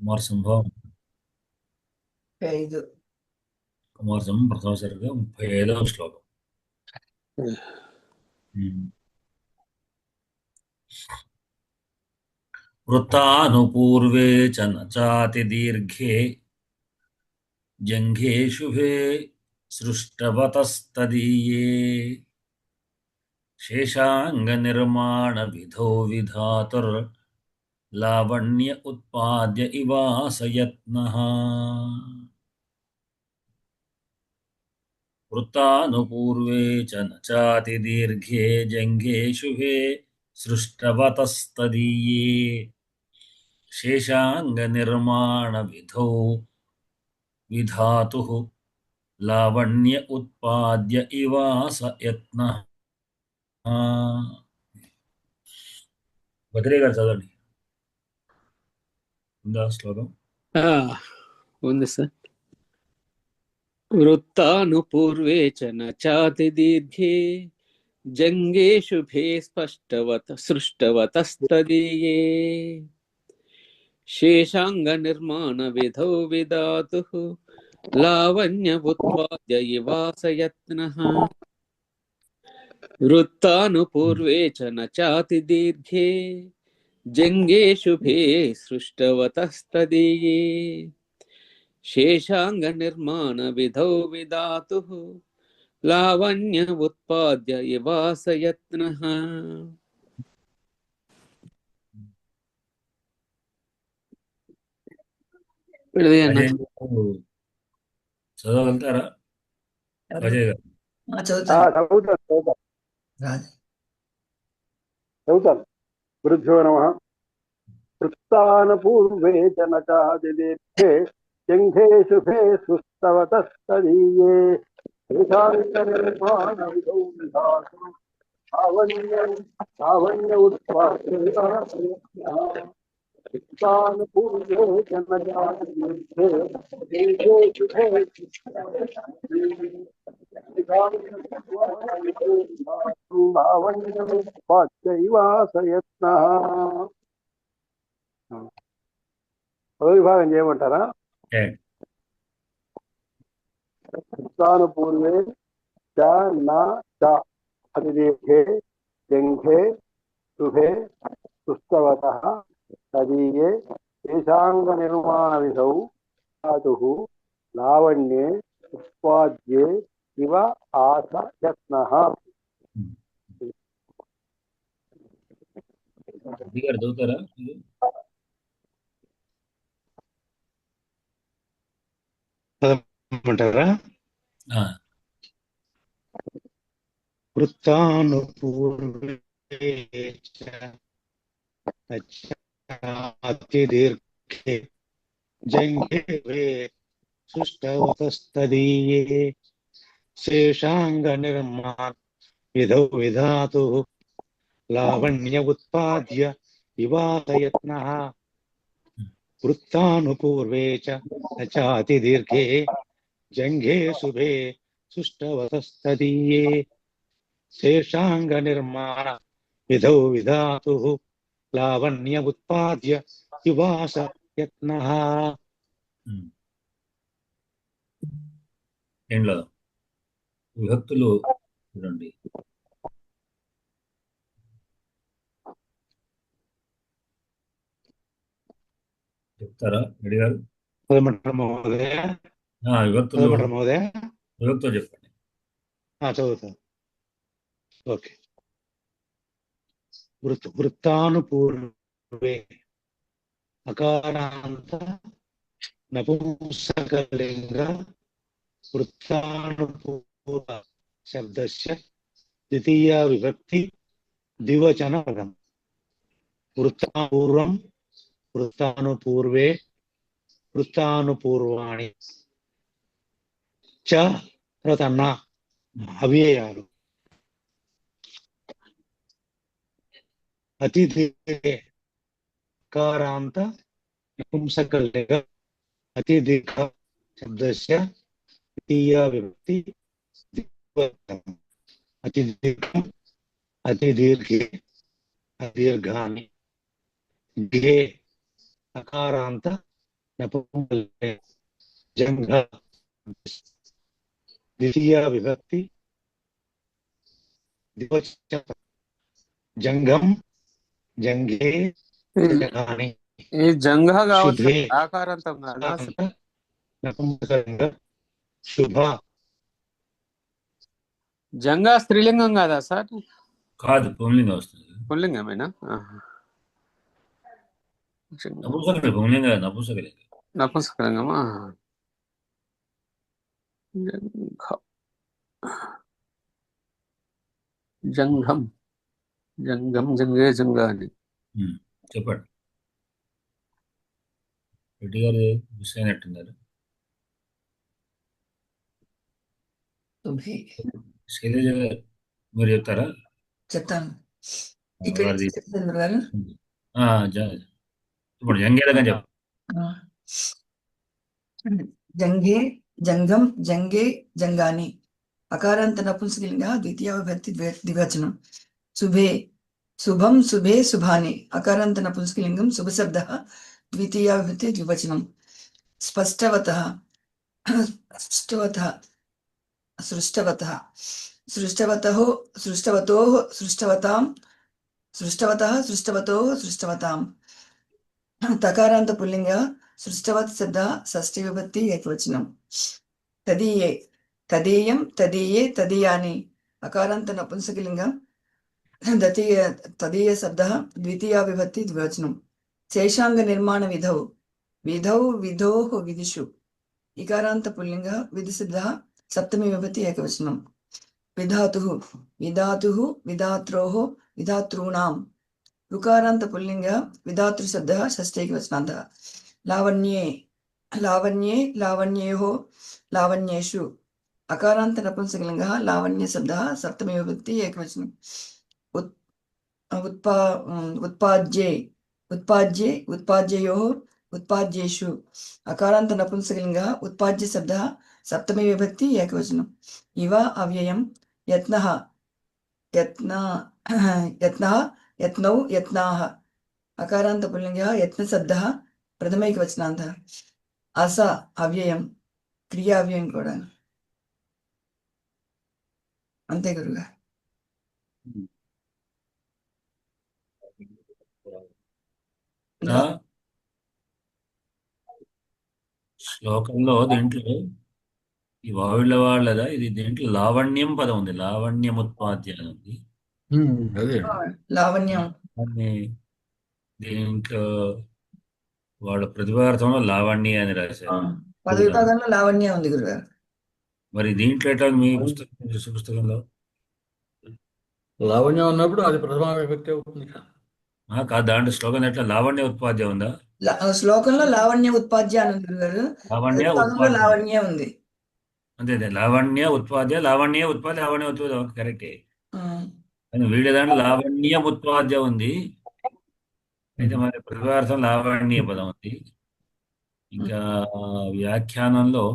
కుమార సంభవం 5. కుమార సంభవం ప్రథమ సర్గ 35వ శ్లోకం. వృత్తానుపూర్వే చ నాతి దీర్ఘే జంఘే శుభే సృష్టవతస్తదీయే శేషాంగ నిర్మాణ విధౌ విధాతుర్ లావణ్య ఉత్పాద్య ఇవాసయత్నః. వృత్తానుపూర్వే చ నాతి దీర్ఘే జంఘే శుభే సృష్టవతస్తదీయే శేషాంగ నిర్మాణ విధౌ విధాతుః లావణ్య ఉత్పాద్య ఇవాసయత్నః. బద్రే గారు చదవండి ఉందా శ్లోకం? ఉంది సార్. వృత్తానుపూర్వే చ నాతి దీర్ఘే జంఘే శుభే సృష్టవతస్తదీయే శేషాంగ నిర్మాణ విధౌ విధాతుః లావణ్య ఉత్పాద్య ఇవాసయత్నః. వృత్తానుపూర్వే చ నాతి దీర్ఘే జంఘే శుభే సృష్టవతస్తదీయే శేషాంగ నిర్మాణ విధౌ విధాతుః లావణ్య ఉత్పాద్య ఇవాసయత్నః. చదవగలుగుతారా అజయ్ గారు? చదువుతాను. గురుభ్యో నమః. వృత్తానుపూర్వే చ నాతి దీర్ఘే జంఘే శుభే సృష్టవతస్తదీయే శేషాంగ నిర్మాణ విధౌ విధాతుః లావణ్య ఉత్పాద్య ఇవాసయత్నః. వృత్తానుపూర్వే చ నాతి దీర్ఘే జంఘే శుభే లావణ్య ఉత్పాద్య ఇవాసయత్నః. పదవిభాగం చేయమంటారా? వృత్తానుపూర్వే చ నాతి దీర్ఘే జంఘే శుభే సృష్టవతః తదీయే శేషాంగ నిర్మాణ విధౌ ధాతుః లావణ్యే ఉత్పాద్యే ఇవ ఆసయత్నః. చదువుతారా? చదవమంటారా? వృత్తానుపూర్వే చ నాతి దీర్ఘే జంఘే సృష్టవతస్తదీయే శేషాంగ నిర్మాణ విధౌ విధాతుః లావణ్య ఉత్పాద్య ఇవాసయత్నః. వృత్తానుపూర్వే చ నాతి దీర్ఘే జంఘే శుభే సృష్టవతస్తదీయే శేషాంగ నిర్మాణ విధౌ విధాతుః లావణ్య ఉత్పాద్య ఇవాసయత్నః. ఏంట్లో విభక్తులు చూడండి. చెప్తారా రెడ్డి గారు? మహోదయ విభక్తులు మహోదయ విభక్తులు చెప్పండి. చదువుతా. ఓకే. వృత్తానుపూర్వే అకారాంత నపుంసకలింగ వృత్తానుపూర్వ శబ్దస్య ద్వితీయ విభక్తి ద్వివచన పదం. వృత్తాపూర్వం వృత్తానుపూర్వే వృత్తానుపూర్వాణి చ రతన్న అవ్యయాలు. అతిదీర్ఘే కారాంత నపుంసకలింగ అతిదీర్ఘ శబ్దస్య ద్వితీయ విభక్తి ద్వివచనం. అతిదీర్ఘం అతిదీర్ఘే అదీర్ఘాని. ఘే అకారాంత नपुंसकलिंगे जंघ द्वितीया विभक्ति द्विवचन जंघम जंघे जंघानि ఈ జంఘ కావచ్చు शुभे ఆకారాంతం కాదా అసలు? नपुंसकलिंग शुभ జంఘ స్త్రీలింగం కాదా సార్? కాదు, పుంలింగం వస్తుంది. పుల్లింగమేనా? ఆహా. జంఘ. నపుంసకలింగం, పుంలింగం కాదు, నపుంసకలింగం. నపుంసకలింగమా? జంఘ. జంఘం జంఘం జంగే జంగాని. చెప్పండి. రెడ్డి గారు మిస్ అయినట్టున్నారు. శుభే శైలజ గారు మీరు చెప్తారా? చెప్తాను. ఇక్కడ వారిది చంద్ర గారు ఇప్పుడు జంగేదగా చెప్పండి. జంగే జంగం జంగే జంగాని అకారాంత నపుంసకలింగ ద్వితీయ విభక్తి ద్వివచనం. శుభే శుభం శుభే శుభాని అకారాంత నపుంసకలింగం శుభశబ్ద ద్వితీయ విభక్తి ద్వివచనం. స్పష్టవతః స్పష్టవతః సృష్టవతః సృష్టవతః సృష్టవతోః సృష్టవతాం సృష్టవతః సృష్టవతోః సృష్టవతాం. తకారాంత పుల్లింగ సృష్టవత్ శబ్ద షష్ఠీ విభక్తి ఏకవచనం. తదీయే తదీయం తదీయే తదీయాని అకారాంత నపుంసకలింగం తదీయ శబ్ద ద్వితీయ విభక్తి ద్వివచనం. శేషాంగ నిర్మాణ విధౌ విధౌ విధోః విదిషు ఇకారాంత పుల్లింగ విధి శబ్ద సప్తమి విభక్తి ఏకవచనం. విధాతుః విధాతుః విధాత్రోః విధాతॄణాం రుకారాంత పుల్లింగ విధాతృ శబ్ద షష్ఠేకవచనాంతః. లావణ్యే లావణ్యే లావణ్యేః లావణ్యేషు అకారాంత నపుంసకలింగ లావణ్య శబ్ద సప్తమి విభక్తి ఏకవచనం. ఉత్పాద్యే ఉత్పాద్యే ఉత్పాద్యయోః ఉత్పాద్యేషు అకారాంత నపుంసకలింగ ఉత్పాద్య శబ్ద సప్తమి విభక్తి ఏకవచనం. ఇవ అవ్యయం యత్నః యత్నః యత్నౌ యత్నాః అకారాంత పుల్లింగ యత్న శబ్ద ప్రథమైకవచనాంతః. అస అవ్యయం క్రియా అవ్యయం కూడా అంతే గురుగా. శ్లోకంలో దీంట్లో ఈ వావిళ్ళ వాళ్ళదా ఇది దీంట్లో లావణ్యం పదం ఉంది, లావణ్యం ఉత్పాద్య అని ఉంది. అదే లావణ్యం దాన్ని దీంట్లో వాళ్ళ ప్రతిభార్థంలో లావణ్య అని రాశారు. పదవి భాగంలో లావణ్యం ఉంది గురుగారు. మరి దీంట్లో ఎట్లా మీ పుస్తకంలో లావణ్యం ఉన్నప్పుడు అది ప్రథమ విభక్తి అవుతుంది. కాదు, దాంట్లో శ్లోకం ఎట్లా లావణ్య ఉత్పాద్య ఉందా? శ్లోకంలో లావణ్య ఉత్పాద్య అని ఉంది గురుగారు. లావణ్య భాగంలో ఉత్పాద్య లావణ్య ఉంది. అంతే లావణ్య ఉత్పాద్య లావణ్య ఉత్పాద్య లావణ్య ఉత్పాద్య కరెక్టే. కానీ వీళ్ళ దాంట్లో లావణ్య ఉత్పాద్య ఉంది, అయితే మరి ప్రతిభార్థం లావణ్య పదం ఉంది. ఇంకా వ్యాఖ్యానంలో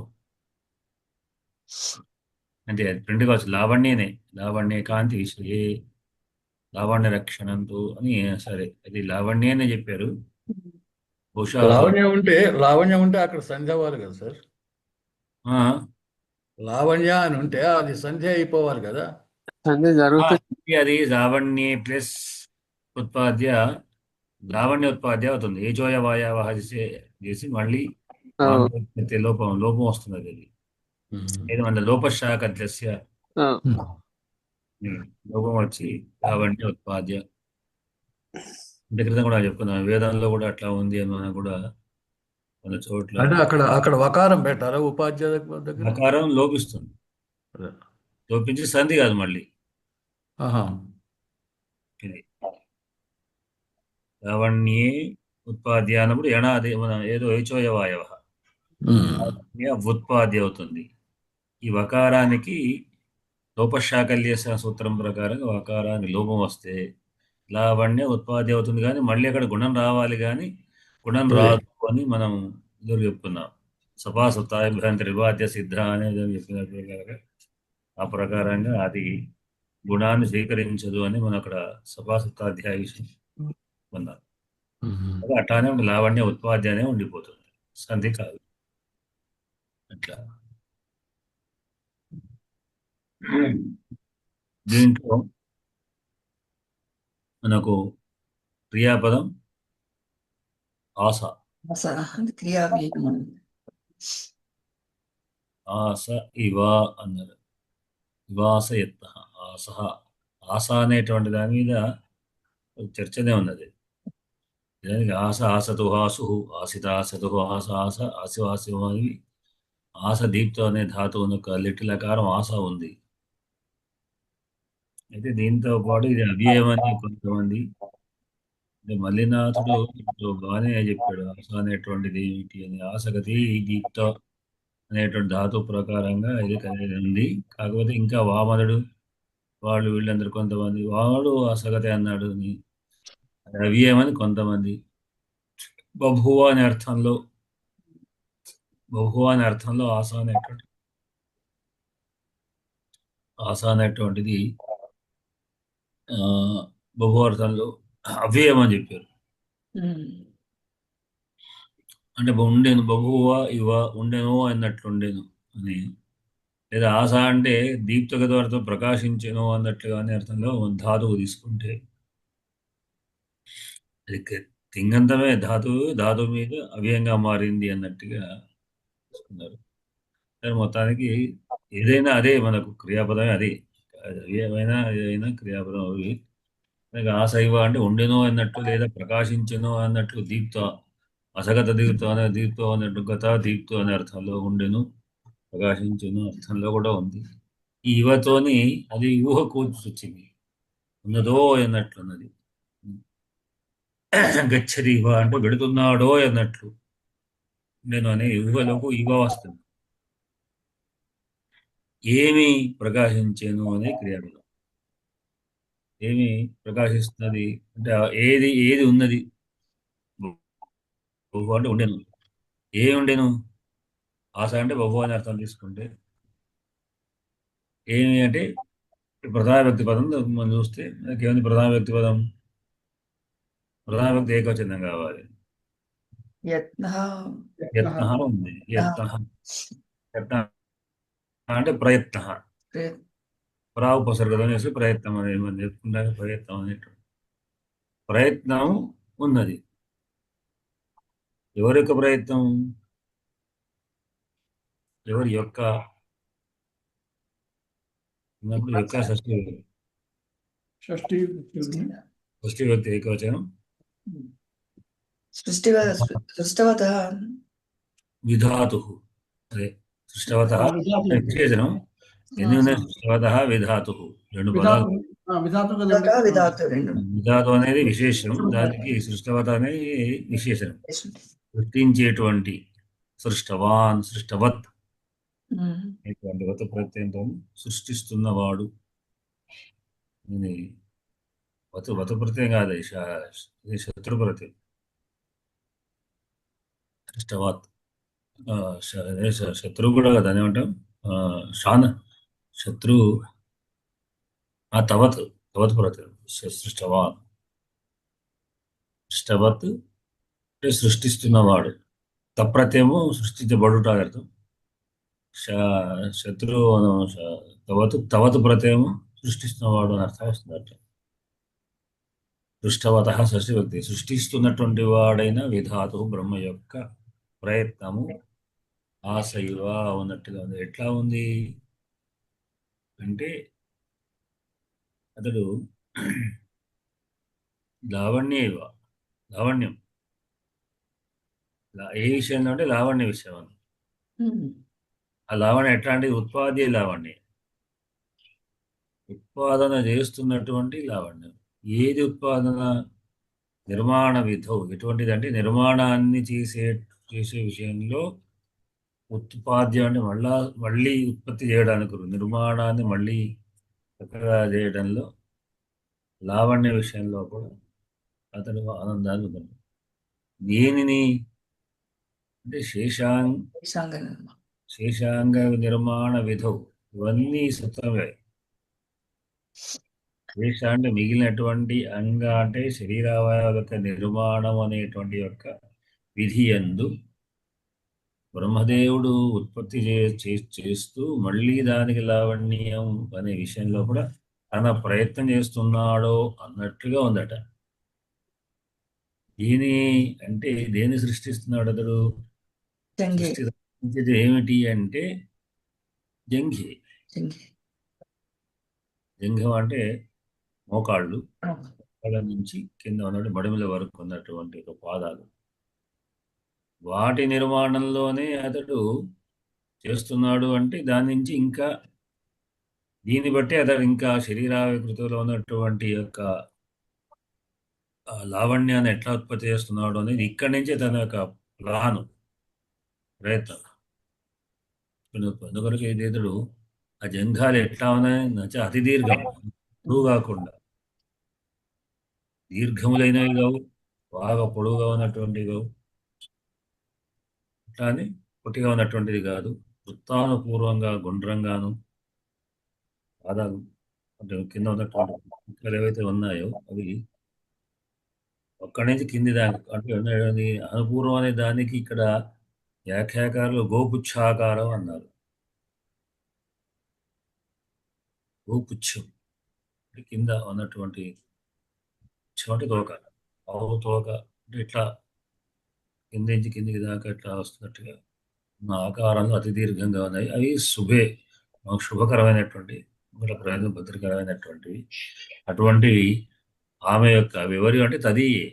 అంటే ప్రింట్ కావచ్చు లావణ్యనే, లావణ్య కాంతి విషయే లావణ్య రక్షణంతో అని. సరే, అది లావణ్యనే చెప్పారు. బహుశా లావణ్యం ఉంటే అక్కడ సంధ్య అవ్వాలి కదా సార్. లావణ్య అని ఉంటే అది సంధ్య అయిపోవాలి కదా. అది లావణ్య ప్లస్ ఉత్పాద్య లావణ్య ఉత్పాద్య అవుతుంది. ఏజోయ వాయావహ చేసి మళ్ళీ లోపం వస్తుంది. అది ఏది మన లోపశాఖస్య లోపం వచ్చి లావణ్య ఉత్పాద్య. ఇంత క్రితం కూడా చెప్పుకున్నాం, వేదంలో కూడా అట్లా ఉంది అని మనం కూడా కొన్ని చోట్ల. అంటే అక్కడ వకారం పెట్టారా ఉపాధ్యాయ దగ్గర? వకారం లోపిస్తుంది, లోపించి సంధి కాదు మళ్ళీ. ఇది లావణ్యే ఉత్పాద్య అన్నప్పుడు ఎనాది మన ఏదో ఏచోయ వాయవ ఉత్పాద్య అవుతుంది. ఈ వకారానికి లోపశాకల్య సూత్రం ప్రకారం వకారానికి లోపం వస్తే లావణ్య ఉత్పాద్య అవుతుంది. కానీ మళ్ళీ అక్కడ గుణం రావాలి, కానీ గుణం రాదు అని మనం ఎదురు చెప్పుకున్నాం. సపాసుతాభ్యంతర వివాద్య సిద్ధ అనేది చెప్పినట్టు ఆ ప్రకారంగా అది గుణాన్ని స్వీకరించదు అని మనం అక్కడ సపాసుతాధ్యాయ విషయం పొందాం. అట్లానే లావణ్య ఉత్పాద్యనే ఉండిపోతుంది. సంధి కాదు. అట్లా దీంట్లో మనకు క్రియాపదం ఆస. అది క్రియావీనం. ఆస ఇవ అన్నారు. ఇవాసయత్న ఆస. ఆస అనేటువంటి దాని మీద చర్చనే ఉన్నది. నిజానికి ఆస ఆసతు ఆసు ఆసిత ఆసతు ఆస ఆస ఆశు ఆశు అని ఆస దీప్తో అనే ధాతువును లిటిలకారం ఆస ఉంది. అయితే దీంతో పాటు ఇది అవ్యయమని కొంతమంది, అంటే మల్లినాథుడు ఇప్పుడు బాగానే చెప్పాడు ఆస అనేటువంటిది ఏమిటి అని. ఆసగతి దీప్త అనేటువంటి ధాతు ప్రకారంగా ఇది కలిగి ఉంది. కాకపోతే ఇంకా వామనుడు వాళ్ళు వీళ్ళందరూ కొంతమంది వాడు అసగతి అన్నాడు అని, అది అవ్యయమని కొంతమంది. బభువ అనే అర్థంలో ఆస అనేటువంటిది బహువ అర్థంలో అవ్యయం అని చెప్పారు. అంటే ఉండేను బహువ ఇవ ఉండెను అన్నట్లుండెను అని, లేదా ఆశ అంటే దీప్తగతతో ప్రకాశించెను అన్నట్లుగానే అర్థంలో ధాతువు తీసుకుంటే అది తింగంతమే ధాతువు మీద అవ్యయంగా మారింది అన్నట్టుగా తీసుకున్నారు. కానీ మొత్తానికి ఏదైనా అదే, మనకు క్రియాపదమే అది. అవ్యయమైనా ఏదైనా క్రియాపదం అవి. ఆశ ఇవ అంటే ఉండెను అన్నట్లు, లేదా ప్రకాశించెను అన్నట్లు. దీప్త అసగత దీప్తో అన్నట్టు గత దీప్తో అనే అర్థంలో ఉండెను, ప్రకాశించెను అర్థంలో కూడా ఉంది. ఈ ఇవతోని అది ఊహ కూర్చొచ్చింది, ఉన్నదో అన్నట్లున్నది. గచ్చది ఇవ అంటే వెడుతున్నాడో అన్నట్లు నేను అనే ఊహలోకి ఇవ వస్తుంది. ఏమి ప్రకాశించాను అనే క్రియాపదం. ఏమి ప్రకాశిస్తున్నది అంటే ఏది ఉన్నది. బహు అంటే ఉండెను. ఏమి ఉండెను? ఆశ అంటే బహు అని అర్థం తీసుకుంటే ఏమి అంటే ప్రధాన వ్యక్తి పదం మనం చూస్తే మనకేమైంది? ప్రధాన వ్యక్తి పదం ప్రధాన వ్యక్తి ఏకవచనం కావాలి. యత్నః ఉంది. యత్న అంటే ప్రయత్న. ఉపసర్గం వేసి ప్రయత్నం అనేది మనం చెప్పుకుంటే ప్రయత్నం అనేటువంటి ప్రయత్నం ఉన్నది. ఎవరి యొక్క ప్రయత్నం? ఎవరి యొక్క ఉన్నప్పుడు యొక్క షష్ఠీ వ్యక్తి ఏకవచనం. సృష్టవతః విధాతు. అదే సృష్టవతః విశేషణం. ఎన్ని ఉన్నాయి? సృష్టవతః విధాతు, రెండు పదాలు. విధాతు అనేది విశేషణం, దానికి సృష్టవత అనేది విశేషణం. సృష్టించేటువంటి సృష్టవాన్, సృష్టవత్ ఇటువంటి వత ప్రత్యయంతో సృష్టిస్తున్నవాడు. వత ప్రత్యయం కాదు, ఇది శత్రు ప్రత్యయం. సృష్టవత్ శత్రువు కూడా కదా, అని ఏమంటాం? శాన శత్రు తవత్ ప్రత్యయం. సృష్టవాన్ సృష్టవత్ అంటే సృష్టిస్తున్నవాడు. తప్రత్యము సృష్టించబడుట అర్థం. శత్రువు తవత్ ప్రత్యయము సృష్టిస్తున్నవాడు అని అర్థం వస్తుంది. అట్లా సృష్టవత షష్ఠీ వ్యక్తి, సృష్టిస్తున్నటువంటి వాడైన విధాతు బ్రహ్మ యొక్క ప్రయత్నము ఆశైవ ఉన్నట్టుగా ఉంది. ఎట్లా ఉంది అంటే అతడు లావణ్యం ఏ విషయంలో అంటే లావణ్య విషయం అని. ఆ లావణ్యం ఎట్లాంటిది? ఉత్పాద్య లావణ్యం, ఉత్పాదన చేస్తున్నటువంటి లావణ్యం. ఏది ఉత్పాదన? నిర్మాణ విధౌ. ఎటువంటిది అంటే నిర్మాణాన్ని చేసే విషయంలో ఉత్పాద్యం అంటే మళ్ళీ ఉత్పత్తి చేయడానికి, నిర్మాణాన్ని మళ్ళీ చక్కగా చేయడంలో లావణ్య విషయంలో కూడా అతడు ఆనందాన్ని పొందాడు. దేనిని అంటే శేషాంగ నిర్మాణ విధౌ. ఇవన్నీ సూత్రమే. శేష అంటే మిగిలినటువంటి అంగ అంటే శరీరావయవ యొక్క నిర్మాణం అనేటువంటి యొక్క విధి యందు బ్రహ్మదేవుడు ఉత్పత్తి చేస్తూ మళ్ళీ దానికి లావణ్యం అనే విషయంలో కూడా తన ప్రయత్నం చేస్తున్నాడో అన్నట్లుగా ఉందట. దీని అంటే దేన్ని సృష్టిస్తున్నాడు అతడు? జంఘే సృష్టించేది ఏమిటి అంటే జంఘి. జంఘం అంటే మోకాళ్ళు, మోకాళ్ళ నుంచి కింద ఉన్నటువంటి మడిమల వరకు ఉన్నటువంటి ఒక పాదాలు. వాటి నిర్మాణంలోనే అతడు చేస్తున్నాడు అంటే దాని నుంచి ఇంకా దీన్ని బట్టి అతడు ఇంకా శరీరావికృతిలో ఉన్నటువంటి యొక్క లావణ్యాన్ని ఎట్లా ఉత్పత్తి చేస్తున్నాడు అనేది ఇక్కడి నుంచే తన యొక్క ప్లాను ప్రయత్నం. అందుకొరకు ఇతడు ఆ జంఘాలు ఎట్లా ఉన్నాయి నచ్చ అతి దీర్ఘం, పొడుగు కాకుండా దీర్ఘములైనవి కావు, బాగా పొడుగుగా ఉన్నటువంటివి కావు, అట్లా అని పొట్టిగా ఉన్నటువంటిది కాదు, వృత్తానుపూర్వంగా గుండ్రంగాను పాదాలు అంటే కింద ఉన్నటువంటి ముక్కలు ఏవైతే ఉన్నాయో అవి అక్కడి నుంచి కింది దానికి అంటే ఉన్నది అనుపూర్వం అనే దానికి ఇక్కడ వ్యాఖ్యాకారులు గోపుచ్ఛాకారం అన్నారు. గోపుచ్చం అంటే కింద ఉన్నటువంటి చెమటి తోక, ఆవు తోక అంటే ఇట్లా కింద నుంచి కిందికి దాకా ఇట్లా వస్తున్నట్టుగా ఉన్న ఆకారంలో అతి దీర్ఘంగా ఉన్నాయి. అవి మాకు శుభకరమైనటువంటి ప్రయోజన భద్రకరమైనటువంటివి. అటువంటివి ఆమె యొక్క వివరి అంటే తదీయే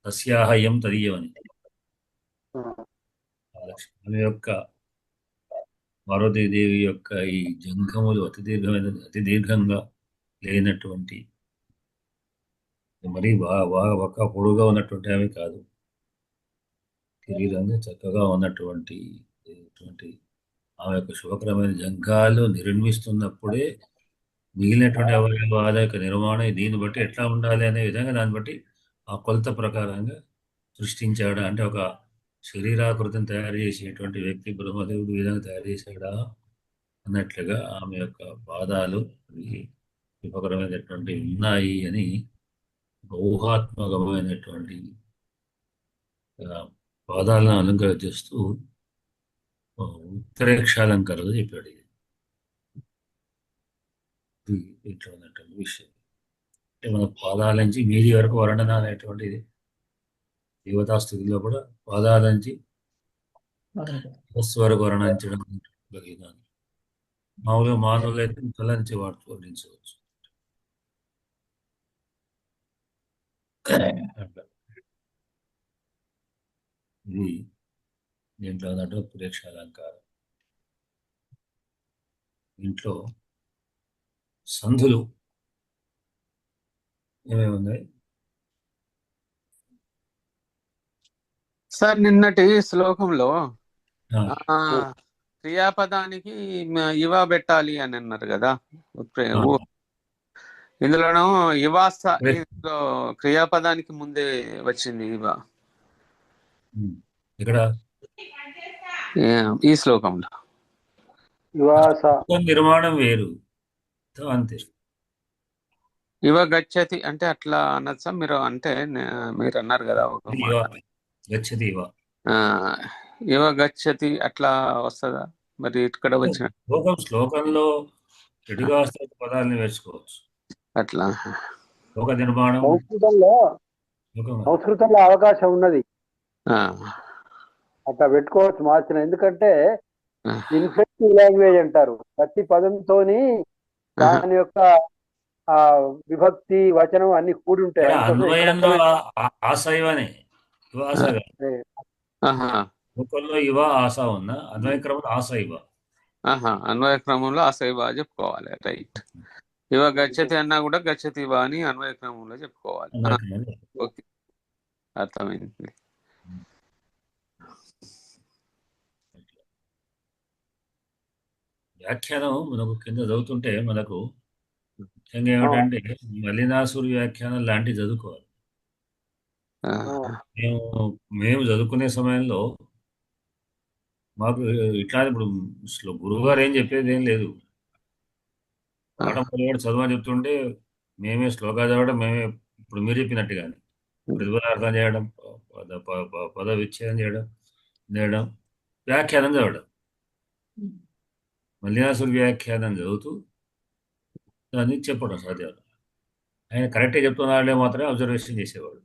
తస్యాహయం తదీయం అని ఆమె యొక్క పార్వతీదేవి యొక్క ఈ జంఘములు అతి దీర్ఘంగా లేనటువంటి మరీ బాగా ఒక పొడుగా ఉన్నటువంటి ఆమె కాదు, శరీరంగా చక్కగా ఉన్నటువంటి ఆమె యొక్క శుభకరమైన జంఘాలు నిర్మిస్తున్నప్పుడే మిగిలినటువంటి అవయవాల యొక్క నిర్మాణం దీన్ని బట్టి ఎట్లా ఉండాలి అనే విధంగా దాన్ని బట్టి ఆ కొలత ప్రకారంగా సృష్టించాడా అంటే ఒక శరీరాకృతిని తయారు చేసేటువంటి వ్యక్తి బ్రహ్మదేవుడు విధంగా తయారు చేశాడా అన్నట్లుగా ఆమె యొక్క పాదాలు శుభకరమైనటువంటి ఉన్నాయి అని ఊహాత్మకమైనటువంటి పాదాలను అలంకరిస్తూ ఉత్తరేక్షాలంకారాలు చెప్పాడు. ఇట్లా ఉన్నటువంటి విషయం అంటే మన పాదాల నుంచి మీది వరకు వర్ణన అనేటువంటిది దేవతాస్థితిలో కూడా పాదాల నుంచి వరకు వర్ణించడం మామూలుగా మానవులు అయితే తల నుంచి వర్ణించవచ్చు. ఇది దీంట్లో ఉన్నట్టు ప్రేక్షాలంకారం. దీంట్లో సంధులు ఏమేమి ఉన్నాయి సార్? నిన్నటి శ్లోకంలో క్రియాపదానికి ఇవా పెట్టాలి అని అన్నారు కదా. ఇందులోనూ ఇవాస క్రియాపదానికి ముందే వచ్చింది ఇవా ఇక్కడ ఈ శ్లోకంలో. నిర్మాణం వేరు అంతే. ఇవ గచ్చతి అంటే అట్లా అనొచ్చా మీరు? అంటే మీరు అన్నారు కదా గచ్చతి ఇవ గచ్చతి అట్లా వస్తుందా మరి? ఇక్కడ వచ్చిన శ్లోకంలో ఎటుగా వస్తే పదాలని వేసుకోవచ్చు అట్లా. శ్లోక నిర్మాణం సంస్కృతంలో అవకాశం ఉన్నది, అట్లా పెట్టుకోవచ్చు మార్చిన. ఎందుకంటే ఇన్ఫెక్టివ్ లాంగ్వేజ్ అంటారు. ప్రతి పదంతోని దాని యొక్క విభక్తి వచనం అన్ని కూడి ఉంటాయి. ఇవ ఆశ ఉన్న అన్వయ క్రమంలో ఆశ ఇవ, అన్వయ క్రమంలో ఆశ ఇవ చెప్పుకోవాలి. రైట్. ఇవ గచ్చతి అన్నా కూడా గచ్చతి ఇవ అని అన్వయ క్రమంలో చెప్పుకోవాలి. ఓకే, అర్థమైంది. వ్యాఖ్యానం మనకు కింద చదువుతుంటే మనకు ముఖ్యంగా ఏమిటంటే మల్లినాసురి వ్యాఖ్యానం లాంటివి చదువుకోవాలి. మేము చదువుకునే సమయంలో మాకు ఇట్లా ఇప్పుడు గురువు గారు ఏం చెప్పేది ఏం లేదు. పాఠం కూడా చదవని చెప్తుంటే మేమే శ్లోకాలు చదవడం, మేమే ఇప్పుడు మీరు చెప్పినట్టుగానే ప్రతిపదార్థం చేయడం, పద విచ్ఛేదం చేయడం వ్యాఖ్యానం చదవడం, మల్లినాథుడి వ్యాఖ్యానం చదువుతూ దాన్ని చెప్పడం సాధ్యం. ఆయన కరెక్ట్గా చెప్తున్నాడే మాత్రమే అబ్జర్వేషన్ చేసేవాడు.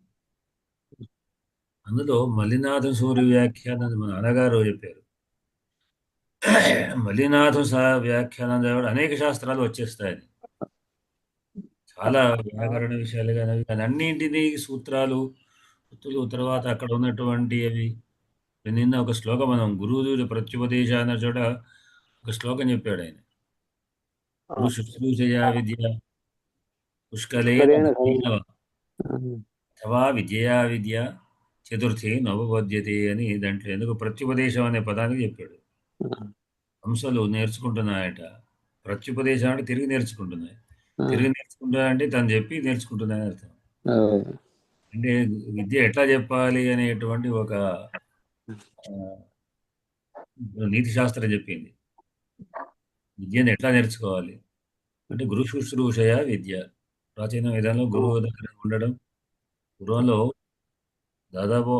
అందులో మల్లినాథ సూరి వ్యాఖ్యానం మన నాన్నగారు చెప్పారు. మల్లినాథ వ్యాఖ్యానం చదవడం అనేక శాస్త్రాలు వచ్చేస్తాయని, చాలా వ్యాకరణ విషయాలు కానీ అన్నింటినీ సూత్రాలు తర్వాత అక్కడ ఉన్నటువంటి అవి. నిన్న ఒక శ్లోకం మనం గురువు ప్రత్యుపదేశ అన్న చోట ఒక శ్లోకం చెప్పాడు ఆయన. గురు శుశ్రూషయా విద్య పుష్కలేన అథవా విద్యయా విద్య చతుర్థి నవబోధ్యతే అని దాంట్లో ఎందుకు ప్రత్యుపదేశం అనే పదానికి చెప్పాడు. హంసలు నేర్చుకుంటున్నాయట. ప్రత్యుపదేశం అంటే తిరిగి నేర్చుకుంటున్నాయి. తిరిగి నేర్చుకుంటున్నాయంటే తను చెప్పి నేర్చుకుంటున్నాయని అర్థం. అంటే విద్య ఎట్లా చెప్పాలి అనేటువంటి ఒక నీతి శాస్త్రం చెప్పింది. విద్యను ఎట్లా నేర్చుకోవాలి అంటే గురు శుశ్రూషయ విద్య. ప్రాచీన విధానంలో గురువు దగ్గర ఉండడం. పూర్వంలో దాదాపు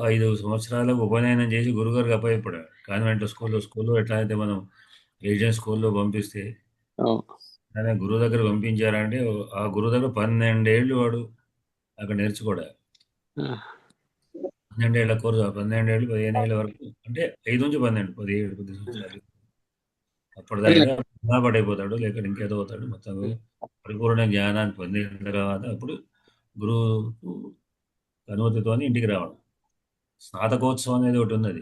5 సంవత్సరాలకు ఉపనయనం చేసి గురుగారికి అప్పచెప్పాడు. కాన్వెంట్ స్కూల్లో ఎట్లా అయితే మనం ఏషియన్ స్కూల్లో పంపిస్తే ఆయన గురువు దగ్గర పంపించారంటే ఆ గురువు దగ్గర 12 ఏళ్ళు వాడు అక్కడ నేర్చుకోవడా. 12 ఏళ్ల కోర్సు, 12 ఏళ్ళు 15 ఏళ్ళ వరకు, అంటే 5 నుంచి 12 10 సంవత్సరాలు. అప్పటిదాకా పడైపోతాడు, లేక ఇంకేదో అవుతాడు. మొత్తం పరిపూర్ణ జ్ఞానాన్ని పొందిన తర్వాత అప్పుడు గురువు అనుమతితో ఇంటికి రావడం. స్నాతకోత్సవం అనేది ఒకటి ఉన్నది.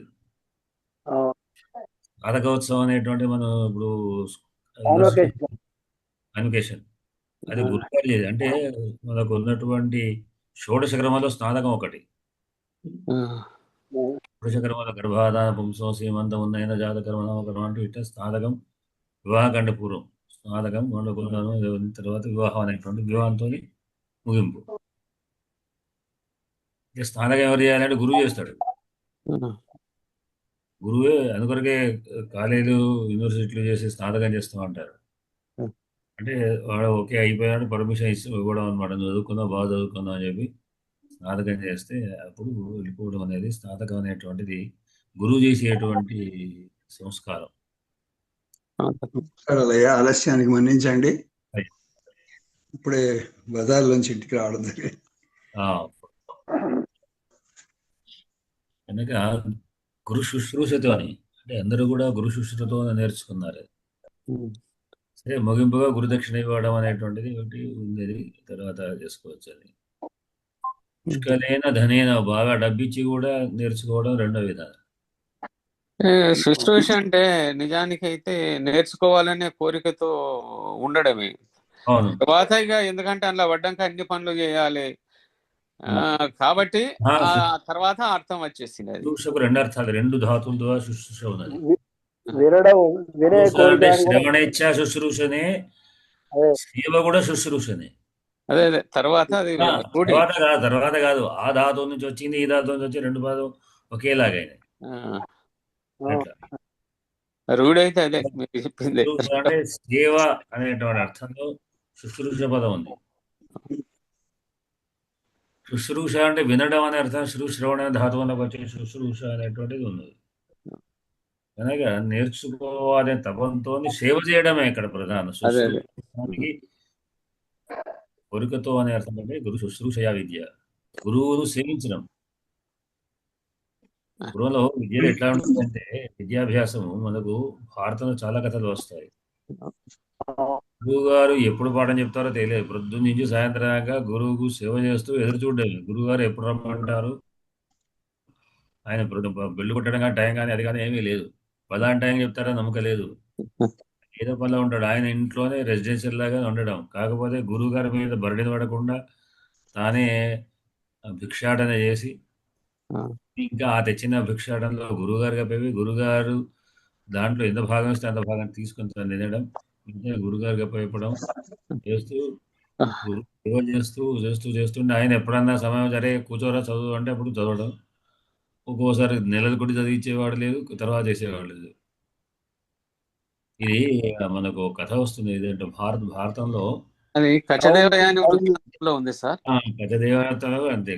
స్నాతకోత్సవం అనేటువంటి మనం ఇప్పుడు కన్వకేషన్ అది గురుగారు చేయాలి. అంటే మనకు ఉన్నటువంటి షోడశ క్రమంలో స్నాతకం ఒకటి. షోడశ క్రమంలో గర్భాధాన పుంసం సీమంతం ఉన్నైన జాతకర్మ అంటూ ఇట్లా స్నాతకం, వివాహం కంటే పూర్వం స్నాతకం, తర్వాత వివాహం అనేటువంటి వివాహంతో ముగింపు. స్నాతకం ఎవరు చేయాలంటే గురువు చేస్తాడు. గురువే అందుకొరకే కాలేజీలు యూనివర్సిటీలు చేసి స్నాతకం చేస్తూ ఉంటారు. అంటే వాడు ఓకే అయిపోయాడు పర్మిషన్ ఇవ్వడం అనమాట. చదువుకుందాం, బాగా చదువుకుందాం అని చెప్పి స్నాతకం చేస్తే అప్పుడు వెళ్ళిపోవడం అనేది స్నాతకం అనేటువంటిది గురువు చేసేటువంటి సంస్కారం. ఆలస్యానికి మన్నించండి. ఇప్పుడే బజార్లోంచి ఇంటికి రావడం జరిగింది. కనుక గురు శుశ్రూషతో అని అంటే అందరూ కూడా గురు శుశ్రూషతో నేర్చుకున్నారు. సరే, ముగింపుగా గురుదక్షిణ ఇవ్వడం అనేటువంటిది ఒకటి ఉంది. తర్వాత చేసుకోవచ్చు. అది పుష్కలైన ధనేన బాగా డబ్బిచ్చి కూడా నేర్చుకోవడం రెండో విధానం. శుశ్రూష అంటే నిజానికైతే నేర్చుకోవాలనే కోరికతో ఉండడమే. తర్వాత ఇక ఎందుకంటే అందులో పడ్డాక అన్ని పనులు చేయాలి కాబట్టి ఆ తర్వాత అర్థం వచ్చేసింది. అది శుశ్రూషకు 2 అర్థాలు, 2 ధాతువులతో శుశ్రూష ఉన్నది. శ్రవణేచ్ఛ శుశ్రూషనే, సేవ కూడా శుశ్రూషనే. అదే తర్వాత అది తర్వాత కాదు, ఆ ధాతువు నుంచి వచ్చింది, ఈ ధాతువు నుంచి వచ్చి 2 పదం ఒకేలాగైనాయి. రూఢైతే అదే మీరు చెప్పింది. అంటే సేవ అనేటువంటి అర్థంలో శుశ్రూష పదం ఉంది. శుశ్రూష అంటే వినడం అనే అర్థం. శ్రవణ ధాతువులకు వచ్చే శుశ్రూష అనేటువంటిది ఉన్నది. కనుక నేర్చుకోవాలనే తపంతో సేవ చేయడమే ఇక్కడ ప్రధాన. శుశ్రూషకి కోరికతో అనే అర్థం అంటే గురు శుశ్రూషయా విద్య, గురువును సేవించడం. పూర్వంలో విద్యలో ఎట్లా ఉంటుందంటే విద్యాభ్యాసము మనకు భారతంలో చాలా కథలు వస్తాయి. గురువు గారు ఎప్పుడు పాఠం చెప్తారో తెలియదు. పొద్దున్న నుంచి సాయంత్రం దాకా గురువుకు సేవ చేస్తూ ఎదురు చూడాలి. గురువు గారు ఎప్పుడు రమ్మంటారు, ఆయన బెల్లు కొట్టడం కానీ టైం కానీ అది కానీ ఏమీ లేదు. పలాంటి టైం చెప్తారా నమ్మకం లేదు. ఏదో పనిలో ఉంటాడు. ఆయన ఇంట్లోనే రెసిడెన్షియల్ లాగా ఉండడం. కాకపోతే గురువు గారి మీద బర్డెన్ పడకుండా తానే భిక్షాటన చేసి ఇంకా ఆ తెచ్చిన భిక్షాటనలో గురువుగారుగా పోయి గురుగారు దాంట్లో ఎంత భాగం ఇస్తే అంత భాగం తీసుకొని తినడం, ఇంకా గురుగారుగా పోయడం చేస్తూ చేస్తుంటే ఆయన ఎప్పుడన్నా సమయం సరే కూర్చోరా చదువు అంటే అప్పుడు చదవడం. ఒక్కోసారి నెలలు కూడా చదివించేవాడు లేదు, తర్వాత చేసేవాడు లేదు. ఇది మనకు కథ వస్తుంది. ఇదేంటే భారతంలో అది కచదేవయాని వృత్తాంతంలో ఉంది సార్. కచదేవయాని అంతే.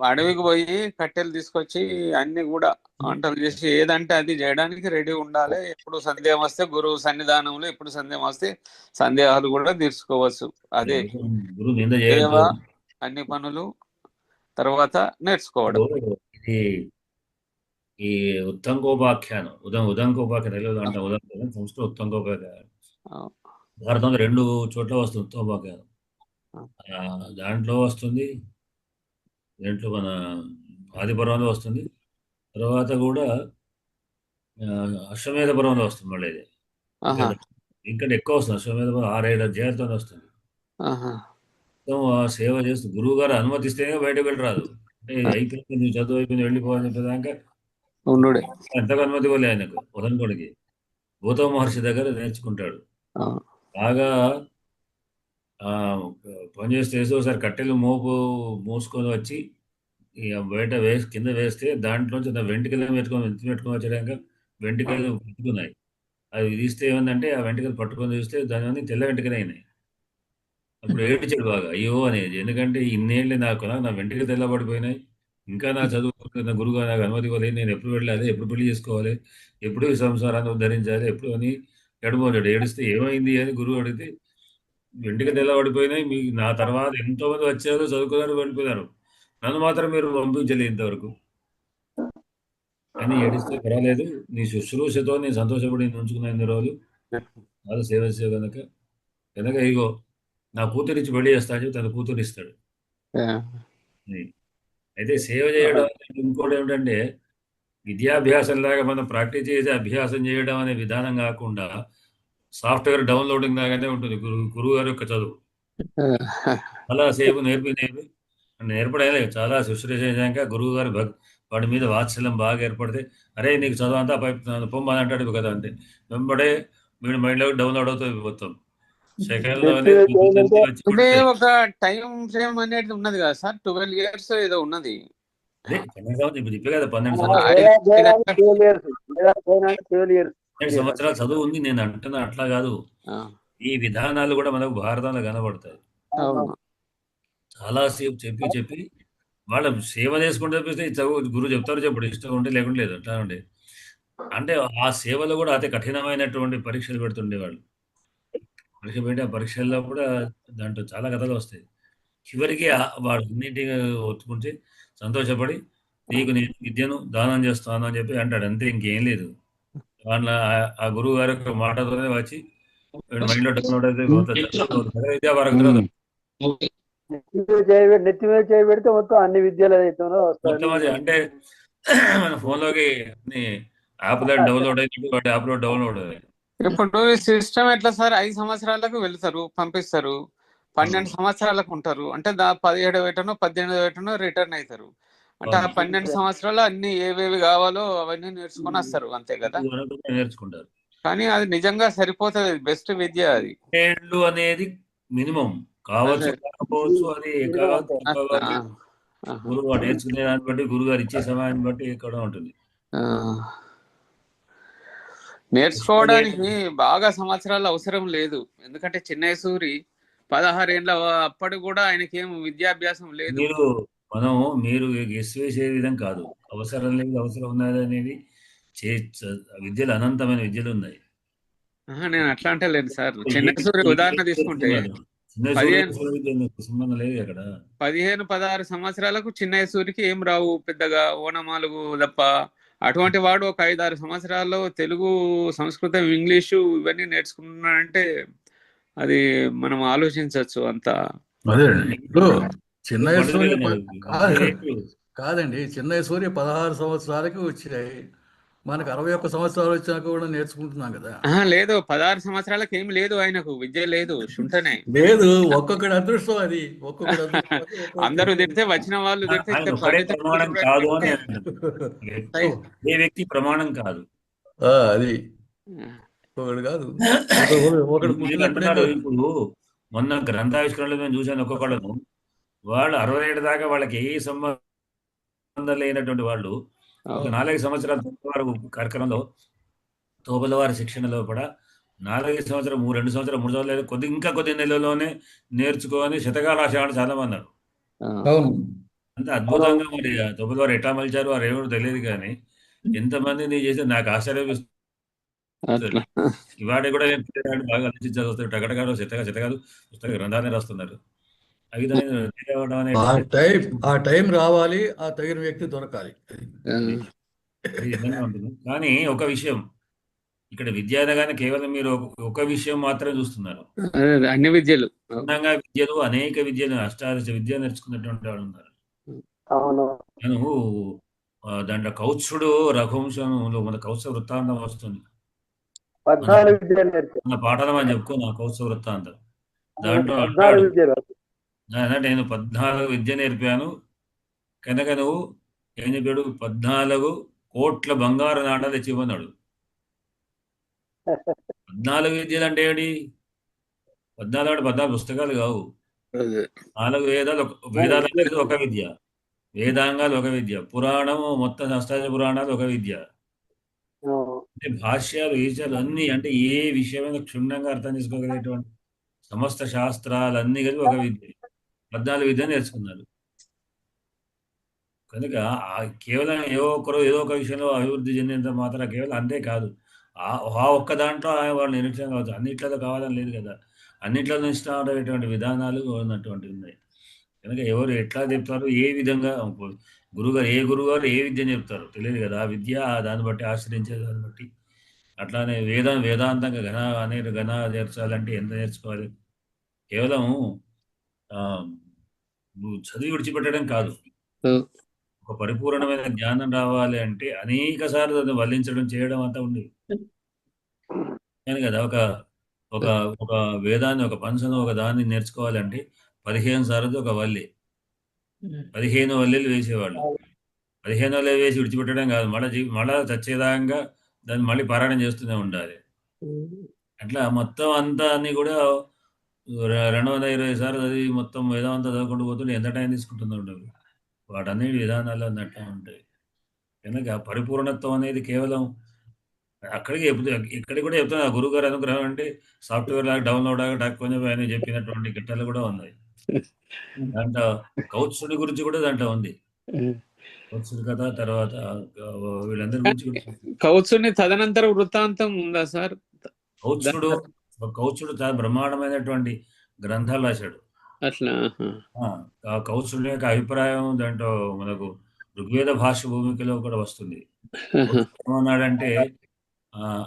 అడవికి పోయి కట్టెలు తీసుకొచ్చి అన్ని కూడా వంటలు చేసి ఏదంటే అది చేయడానికి రెడీ ఉండాలి. ఎప్పుడు సందేహం వస్తే గురువు సన్నిధానంలో, ఎప్పుడు సందేహం వస్తే సందేహాలు కూడా తీర్చుకోవచ్చు. అదే గురువు నింద సేవ, చేయొద్దు. అన్ని పనులు, తర్వాత నేర్చుకోవడం. ఇది ఈ ఉత్తంకోపాఖ్యానం ఉదంకోపాఖ్యానం తెలుగులో అంటే ఉదంకం, సంస్కృత ఉత్తంకోపాఖ్యానం. భారతంలో 2 చోట్ల వస్తుంది ఉత్తమోపాఖ్యానం. దాంట్లో వస్తుంది, దీంట్లో మన ఆదిపర్వంలో వస్తుంది, తర్వాత కూడా అశ్వమేధ పర్వంలో వస్తుంది. మళ్ళీ ఇది ఇంకా ఎక్కువ వస్తుంది. అశ్వమేధ పర్వం 6-7 అధ్యాయాలతో వస్తుంది. మొత్తం ఆ సేవ చేస్తూ గురువు గారు అనుమతిస్తేనే బయటకు వెళ్ళి రాదు. అంటే అయిపోయింది, నువ్వు చదువు అయిపోయింది, వెళ్ళిపోవాలని చెప్పేదాకా ఎంతగా అనుమతి ఇవ్వాలి ఆయనకు. ఉదంకుడికి గౌతమ మహర్షి దగ్గర నేర్చుకుంటాడు. బాగా పనిచేస్తే ఒకసారి కట్టెలు మోసుకొని వచ్చి బయట కింద వేస్తే దాంట్లోంచి వెంట్రుకలు పెట్టుకొని వచ్చాక వెంట్రుకలు పెట్టుకున్నాయి. అది తీస్తే ఏమందంటే ఆ వెంట్రుకలు పట్టుకొని చూస్తే దాని తెల్ల వెంట్రుకలు అయినాయి. అప్పుడు ఏడ్చాడు బాగా, అయ్యో అనేది. ఎందుకంటే ఇన్నేళ్ళు నా వెంట్రుకలు తెల్లబడిపోయినాయి, ఇంకా నా చదువు నా గురువుగా నాకు అనుమతి ఇవ్వలేదు, నేను ఎప్పుడు వెళ్ళాలి, ఎప్పుడు పెళ్లి చేసుకోవాలి, ఎప్పుడు ఈ సంసారాన్ని ఉద్ధరించాలి, ఎప్పుడు అని ఎడమోడాడు. ఏడిస్తే ఏమైంది అని గురువు అడిగితే, వెంట్రుక తెల్లబడిపోయినాయి, మీకు నా తర్వాత ఎంతో మంది వచ్చారు, చదువుకున్నారు, వెళ్ళిపోయారు, నన్ను మాత్రం మీరు పంపించలేదు ఇంతవరకు అని ఏడిస్తే, పర్వాలేదు నీ శుశ్రూషతో నేను సంతోషపడి ఉంచుకున్న ఇన్ని రోజులు చాలా సేవ చేసే కనుక ఇగో నా కూతురిచ్చి పెళ్లి చేస్తా అని చెప్పి తన కూతురు ఇస్తాడు. అయితే సేవ చేయడం ఇంకోటి ఏమిటంటే, విద్యాభ్యాసం లాగా మనం ప్రాక్టీస్ చేసి అభ్యాసం చేయడం అనే విధానం కాకుండా సాఫ్ట్వేర్ డౌన్లోడింగ్ లాగానే ఉంటుంది గురువు గారి యొక్క చదువు. చాలా సేపు నేర్పడలే, చాలా శుశ్రూష చేశాక గురువు గారు వాడి మీద వాత్సల్యం బాగా ఏర్పడితే, అరే నీకు చదువు అంతా పొమ్మని అంటాడు కదా, అంటే వెంబడే వీడి మైండ్లో డౌన్లోడ్ అవుతుంది మొత్తం. అంటే ఒక టైం ఫ్రేమ్ అనేది ఉన్నది కదా సార్, 12 years ఏదో ఉన్నది. అదే 12 సంవత్సరాలు చదువు ఉంది నేను అంటున్నా, అట్లా కాదు. ఈ విధానాలు కూడా మనకు భారతంలో కనబడతాయి. చాలా సేపు చెప్పి వాళ్ళ సేవ చేసుకుంటే గురువు చెప్తారు, చెప్పడు, ఇష్టం ఉంటే లేకుండా లేదు, అట్లా ఉండే. అంటే ఆ సేవలో కూడా అతి కఠినమైనటువంటి పరీక్షలు పెడుతుండేవాళ్ళు. పరీక్షల్లో కూడా దాంట్లో చాలా కథలు వస్తాయి. చివరికి వాడు అన్నింటిగా ఒత్తుకుంటే సంతోషపడి, నీకు నేను విద్యను దానం చేస్తాను అని చెప్పి అంటాడు. అంతే, ఇంకేం లేదు. వాళ్ళ ఆ గురువు గారి యొక్క మాటతోనే వచ్చి మైండ్లో డౌన్లోడ్ అయితే నెత్తి మీద చేయబెడితే మొత్తం అన్ని విద్యలు అంటే మన ఫోన్లోకి అన్ని యాప్లో డౌన్లోడ్ అయితే వాటి యాప్లో డౌన్లోడ్ అయ్యాయి. ఇప్పుడు సిస్టమ్ ఎట్లా సార్, 5 సంవత్సరాలకు వెళ్తారు, పంపిస్తారు, 12 సంవత్సరాలకు ఉంటారు, అంటే 17 ఏటనో 18 ఏటనో రిటర్న్ అవుతారు. అంటే ఆ 12 సంవత్సరాలు అన్ని ఏవేవి కావాలో అవన్నీ నేర్చుకొని వస్తారు, అంతే కదా. నేర్చుకుంటారు. కానీ అది నిజంగా సరిపోతుంది, బెస్ట్ విద్య అది. ఏళ్ళు అనేది మినిమం కావచ్చు, కాకపోవచ్చు, అది గురువు నేర్చుకునే దాన్ని బట్టి, గురువు గారు ఇచ్చే సమయాన్ని బట్టి ఇక్కడ ఉంటుంది. నేర్చుకోవడానికి బాగా సంవత్సరాలు అవసరం లేదు, ఎందుకంటే చిన్నయ్య సూరి 16 ఏళ్ళ అప్పటి కూడా ఆయనకి ఏం విద్యాభ్యాసం లేదు. మీరు గెస్ వేసే విధం కాదు, అవసరం లేదు అవసరం ఉన్నది అనేది. విద్యలు అనంతమైన విద్యలు ఉన్నాయి. నేను అట్లా అంటే లేదు సార్. చిన్నయ్య సూరి ఉదాహరణ తీసుకుంటే 15-16 సంవత్సరాలకు చిన్నయ్య సూరికి ఏం రావు పెద్దగా, ఓనమాలుగు తప్ప. అటువంటి వాడు ఒక 5-6 సంవత్సరాల్లో తెలుగు, సంస్కృతం, ఇంగ్లీషు ఇవన్నీ నేర్చుకున్నాడంటే అది మనం ఆలోచించవచ్చు అంతా. చిన్నయ్య సూర్య కాదండి, చిన్నయ్య సూర్య 16 సంవత్సరాలకి వచ్చాయి, మనకు 61 సంవత్సరాలు వచ్చాక కూడా నేర్చుకుంటున్నాం కదా. లేదు, 16 సంవత్సరాలకు ఏమి లేదు, ఆయనకు విద్య లేదు, శుంఠనే లేదు. ఒక్కొక్కటి అదృష్టం అది, అందరూ తిడితే, వచ్చిన వాళ్ళు తిడితే ఏ వ్యక్తి ప్రమాణం కాదు, అది ఒకటి కాదు. ఇప్పుడు మొన్న గ్రంథావిష్కరణలో నేను చూశాను, ఒక్కొక్కళ్ళను వాళ్ళు 67 దాకా వాళ్ళకి ఏ సంబంధం లేనటువంటి వాళ్ళు ఒక 4 సంవత్సరాల వారు కార్యక్రమంలో తోబల వారి శిక్షణలో కూడా 4 సంవత్సరం 2 సంవత్సరాలు 3 సంవత్సరాలు ఇంకా కొద్ది నెలల్లోనే నేర్చుకొని శతకాలు రాసేవాళ్ళు చాలా మంది ఉన్నారు. అంత అద్భుతంగా మరి తోబల వారు ఎట్లా మలిచారు వారు ఏమో తెలియదు, కానీ ఎంతమంది నీ చేసి నాకు ఆశ్చర్యం అట్లా ఇవాళ కూడా నేను పిల్లగాడు బాగా ఆలోచించి చదువుతారు టగటగాడు చెత్తగాదు పుస్తక గ్రంథాలే రాస్తున్నారు అవి దాని రావడం అనేటువంటి ఆ టైం రావాలి, ఆ తగిన వ్యక్తి దొరకాలి. అది ఇబ్బందిగా ఉంటుంది. కానీ ఒక విషయం ఇక్కడ విద్య అనగానే కేవలం మీరు ఒక విషయం మాత్రమే చూస్తున్నారు. అన్ని విద్యలు భిన్నంగా విద్యలు అనేక విద్యలు అష్టాదశ విద్య నేర్చుకున్నటువంటి వాళ్ళు ఉన్నారు. అవును. నేను దాంట్లో కౌత్సుడు రఘువంశంలో మన కౌత్స వృత్తాంతం వస్తుంది. 14 విద్యలు నేర్చారు. మన పాఠనం అని చెప్పుకో నా కౌత్స వృత్తాంతం దాంట్లో 14 అంటాడు విద్యలు. నేను 14 విద్య నేర్పాను కనుక నువ్వు ఏం చెప్పాడు 14 కోట్ల బంగారు నాణాలు తెచ్చివ్వన్నాడు. 14 విద్యలు అంటే ఏమిటి? 14 అంటే 14 పుస్తకాలు కావు. 4 వేదాలు అనేది ఒక విద్య, వేదాంగాలు ఒక విద్య, పురాణము మొత్తం అష్టాదశ పురాణాలు ఒక విద్య, అంటే భాష్యాలు ఈశాలు అన్ని అంటే ఏ విషయమైన క్షుణ్ణంగా అర్థం చేసుకోగలిగేటువంటి సమస్త శాస్త్రాలన్నీ కలిపి ఒక విద్య. 14 విద్య నేర్చుకున్నారు. కనుక కేవలం ఏదో ఒక విషయంలో అభివృద్ధి చెందినంత మాత్రం కేవలం అంతే కాదు. ఆ ఒక్క దాంట్లో వాళ్ళు నిరీక్షణ కావచ్చు, అన్నిట్లలో కావాలని లేదు కదా. అన్నిట్లో నిష్ఠాటువంటి విధానాలు ఉన్నటువంటివి ఉన్నాయి. కనుక ఎవరు ఎట్లా చెప్తారు, ఏ విధంగా గురుగారు ఏ విద్యను చెప్తారు తెలియదు కదా. ఆ విద్య దాన్ని బట్టి ఆశ్రయించే దాన్ని బట్టి అట్లానే వేదాంతంగా ఘన చేర్చాలంటే ఎంత నేర్చుకోవాలి? కేవలం నువ్వు చదివి విడిచిపెట్టడం కాదు. ఒక పరిపూర్ణమైన జ్ఞానం రావాలి అంటే అనేక సార్లు దాన్ని వల్లించడం చేయడం అంతా ఉంది కానీ కదా. ఒక వేదాన్ని ఒక పంచను ఒక దాన్ని నేర్చుకోవాలంటే 15 సార్లు ఒక వల్లి, 15 వల్లీలు వేసేవాళ్ళు. 15 వల్లీలు వేసి విడిచిపెట్టడం కాదు, మళ్ళా చచ్చేదాకా దాన్ని మళ్ళీ పారాయణం చేస్తూనే ఉండాలి. అట్లా మొత్తం అంతా అన్ని కూడా 220 సార్లు చదివి మొత్తం వేదం అంతా చదువుకుంటూ పోతుంటే ఎంత టైం తీసుకుంటుందో ఉండదు. వాటన్నిటి విధానాలు అన్నట్టు ఉంటాయి. కనుక పరిపూర్ణత్వం అనేది కేవలం ఇక్కడికి కూడా చెప్తున్నా. గురుగారు అనుగ్రహం అంటే సాఫ్ట్వేర్ లాగా డౌన్లోడ్ కొంచెం ఆయన చెప్పినటువంటి గిట్టలు కూడా ఉన్నాయి. దాంట్లో కౌత్సుడి గురించి కూడా దాంట్లో ఉంది. కౌత్సుడి కథ తర్వాత వీళ్ళందరి గురించి కౌత్సుని తదనంతర వృత్తాంతం ఉందా సార్? కౌత్సుడు చాలా బ్రహ్మాండమైనటువంటి గ్రంథాలు రాశాడు. అట్లా ఆ కౌత్సుడి యొక్క అభిప్రాయం దాంట్లో మనకు ఋగ్వేద భాష భూమికలో కూడా వస్తుంది. ఏమన్నాడంటే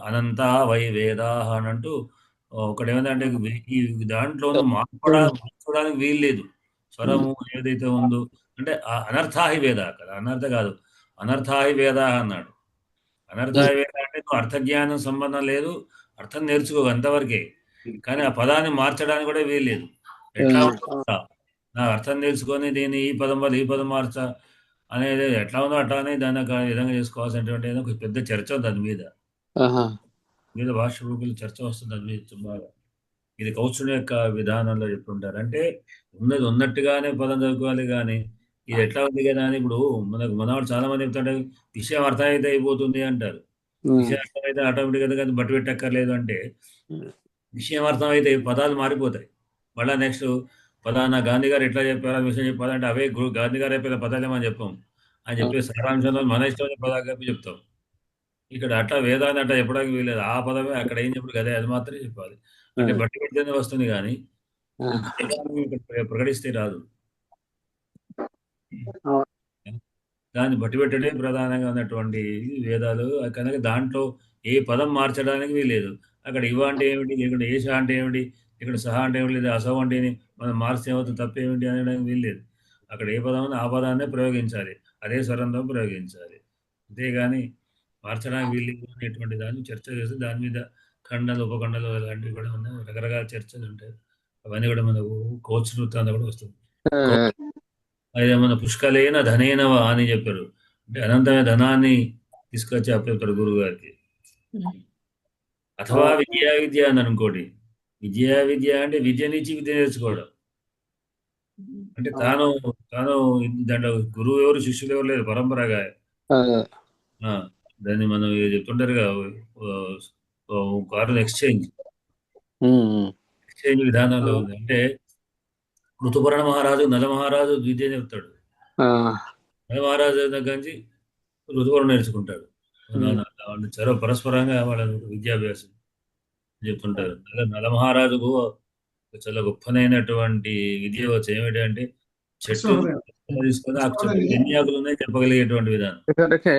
అనంత వై వేదా అని అంటూ ఒకటి ఏమంటే ఈ దాంట్లోనూ మార్చుకోవడానికి వీలు లేదు. స్వరము ఏదైతే ఉందో అంటే అనర్థాహి వేద కదా, అనర్థ కాదు అనర్థాహి వేద అన్నాడు. అనర్థాహి వేద అంటే నువ్వు అర్థజ్ఞానం సంబంధం లేదు, అర్థం నేర్చుకో అంతవరకే. కానీ ఆ పదాన్ని మార్చడానికి కూడా వీలు లేదు. ఎట్లా ఉంటుందా నా అర్థం నేర్చుకొని దీన్ని ఈ పదం వల్ల ఈ పదం మార్చా అనేది ఎట్లా ఉందో అట్లానే దాన్ని విధంగా చేసుకోవాల్సినటువంటి ఒక పెద్ద చర్చ ఉంది దాని మీద. భాష రూపులు చర్చ వస్తుంది దాని మీద బాగా. ఇది కౌత్సుడి యొక్క విధానంలో చెప్తుంటారు. అంటే ఉన్నట్టుగానే పదం చదువుకోవాలి కానీ ఇది ఎట్లా ఉంది కదా అని. ఇప్పుడు మనవాడు చాలా మంది చెప్తుంటారు విషయం అర్థమైతే అయిపోతుంది అంటారు. విషయం అర్థమైతే ఆటోమేటిక్గా కానీ బట్టి పెట్టక్కర్లేదు అంటే విషయం అర్థమైతే పదాలు మారిపోతాయి. మళ్ళీ నెక్స్ట్ పదాన గాంధీ గారు ఎట్లా చెప్పారు ఆ విషయం చెప్పాలంటే అవే గాంధీ గారు అయిపోయిన పదాలేమని చెప్పాం అని చెప్పి సారాంశంలో మన ఇష్టమైన పదాలు కలిపి చెప్తాం. ఇక్కడ అట్లా వేదాన్ని అట్లా చెప్పడానికి వీలేదు. ఆ పదమే అక్కడ ఏం చెప్పడు కదా అది మాత్రమే చెప్పాలి. అంటే బట్టి పెడితేనే వస్తుంది కానీ ప్రకటిస్తే రాదు. దాన్ని బట్టి పెట్టడే ప్రధానంగా ఉన్నటువంటి వేదాలు. కనుక దాంట్లో ఏ పదం మార్చడానికి వీలేదు. అక్కడ ఇవ అంటే ఏమిటి, లేకుంటే ఏష అంటే ఏమిటి, ఇక్కడ సహ అంటే ఏమిటి, లేదా అసహ అంటే మనం మార్చి ఏమవుతుంది తప్పేమిటి అనడానికి వీల్లేదు. అక్కడ ఏ పదం ఆ పదాన్నే ప్రయోగించాలి, అదే స్వరంతో ప్రయోగించాలి. అంతేగాని మార్చడానికి వీల్లేదు అనేటువంటి దాన్ని చర్చ చేసి దాని మీద ఖండాలు ఉపఖండాలు అలాంటివి కూడా ఉన్నాయి. రకరకాల చర్చలు ఉంటాయి. అవన్నీ కూడా మనకు కోచ్ వృత్తాంతం కూడా వస్తుంది. అదే మన పుష్కలేన ధనేనవా అని చెప్పారు. అంటే అనంతమైన ధనాన్ని తీసుకొచ్చి అప్పచెప్తాడు గురువు గారికి. అథవా విద్య అని అనుకోండి. విద్య అంటే విద్యనిచ్చి విద్య నేర్చుకోవడం. అంటే తాను దాంట్లో గురువు ఎవరు శిష్యులు ఎవరు లేదు, పరంపరగా. దాన్ని మనం చెప్తుంటారు కదా ఎక్స్చేంజ్ విధానంలో ఉంది. అంటే ఋతుపర్ణ మహారాజు నల మహారాజు విద్య చెప్తాడు. నల మహారాజు దగ్గర నుంచి ఋతుపర్ణ నేర్చుకుంటాడు. వాళ్ళు చాలా పరస్పరంగా వాళ్ళ విద్యాభ్యాసం చెప్తుంటారు. నలమహారాజుకు చాలా గొప్పనైనటువంటి విద్య వచ్చు. ఏమిటంటే చెట్టు తీసుకొని ఆ చెట్టు ఎన్ని ఆకులు ఉన్నాయి చెప్పగలిగేటువంటి విధానం. ఇక్కడికే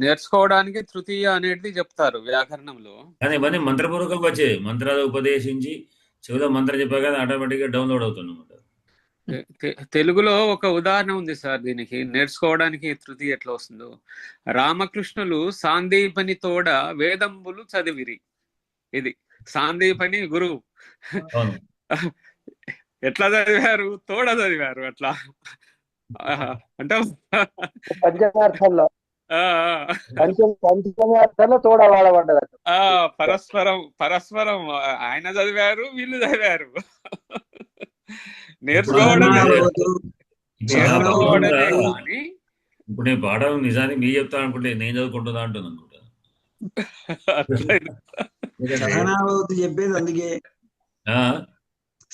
నేర్చుకోవడానికి తృతీయ అనేది చెప్తారు వ్యాకరణంలో. కానీ ఇవన్నీ మంత్రపూర్వకంగా వచ్చాయి. మంత్రాలు ఉపదేశించి చెవిలో మంత్రం చెప్పాక ఆటోమేటిక్గా డౌన్లోడ్ అవుతుందన్నమాట. తెలుగులో ఒక ఉదాహరణ ఉంది సార్ దీనికి, నేర్చుకోవడానికి తృతీయ ఎట్లా వస్తుందో. రామకృష్ణులు సాందీపని తోడ వేదంబులు చదివిరి. ఇది సాందీపని గురువు ఎట్లా చదివారు? తోడ చదివారు. అట్లా అంటే పంచమార్థంలో పంచమార్థంలో తోడ వాడబడ్డది. పరస్పరం ఆయన చదివారు, వీళ్ళు చదివారు. నేర్చుకోవడమే కానీ ఇప్పుడు నేను పాఠం నిజానికి మీరు చెప్తా అనుకుంటే నేను చదువుకుంటుందా అంటున్నాను అనుకుంటా. సహనావతు చెప్పేది అందుకే,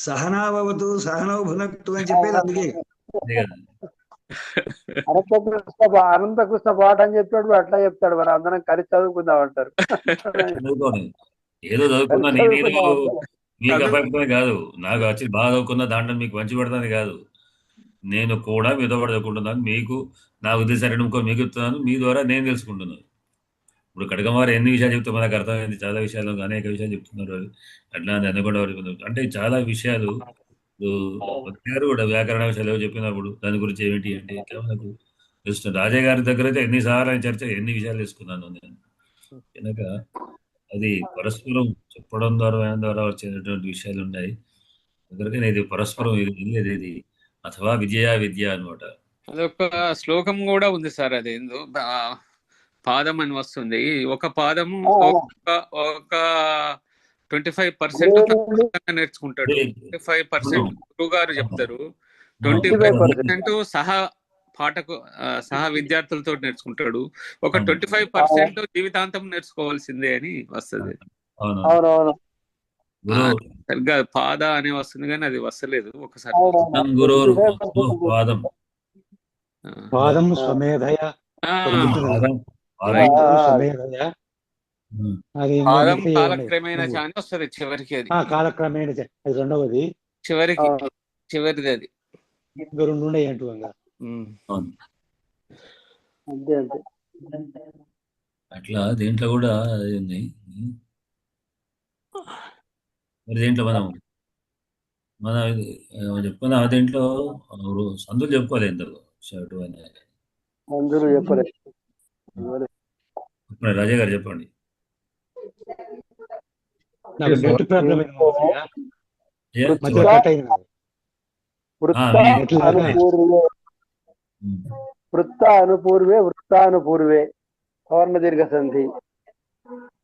సహనావతు సహనవ భునక్తు అని చెప్పేది అందుకే. అనంతకృష్ణ పాట అని చెప్పాడు, అట్లా చెప్తాడు. మరి అందరం కలిసి చదువుకుందాం అంటారు. ఏదో చదువుకున్నా నేను మీకు అభిప్రాయం కాదు, నాకు వచ్చి బాగా చదువుకున్న దాంట్లో మీకు మంచి పడుతుంది కాదు, నేను కూడా మీతో పాటు చదువుకుంటున్నాను. మీకు నా ఉద్దేశాన్ని మీకు చెప్తున్నాను, మీ ద్వారా నేను తెలుసుకుంటున్నాను. ఇప్పుడు కడగమారు ఎన్ని విషయాలు చెప్తే మనకు అర్థమైంది, చాలా విషయాలు అనేక విషయాలు చెప్తున్నారు. అట్లా అనుకుండా అంటే చాలా విషయాలు గారు కూడా వ్యాకరణ విషయాలు చెప్పినప్పుడు దాని గురించి ఏమిటి అంటే ఇట్లా మనకు తెలుస్తుంది. రాజయ్య గారి దగ్గర అయితే ఎన్నిసార్లు చర్చ ఎన్ని విషయాలు తెలుసుకున్నాను నేను. కనుక అది పరస్పరం చెప్పడం ద్వారా వచ్చేటటువంటి విషయాలు ఉన్నాయి. దగ్గరగా ఇది పరస్పరం వెళ్ళేది ఇది అథవా విద్య అనమాట. అదొక శ్లోకం కూడా ఉంది సార్. అది పాదం అని వస్తుంది. ఒక పాదము ఒక 25% నేర్చుకుంటాడు, 25% గురువు గారు చెప్తారు, 25% సహా విద్యార్థులతో నేర్చుకుంటాడు, ఒక 25% జీవితాంతం నేర్చుకోవాల్సిందే అని వస్తుంది. సరిగ్గా పాద అని వస్తుంది కానీ అది వస్తలేదు. ఒకసారి పాదం స్వమేధయ పాదం కాలక్రమేణా అని వస్తుంది చివరికి. అది కాలక్రమేణ అది రెండవది, చివరిది అది. ఇంకా రెండు ఉన్నాయి అంటూ అట్లా దేంట్లో కూడా ఉంది. మరి దేంట్లో మన చెప్పుకున్న దేంట్లో సందులు చెప్పుకోవాలి. ఇంతలో షర్టు అని రాజా గారు చెప్పండి. వృత్తానుపూర్వే సవర్ణ దీర్ఘ సంధి.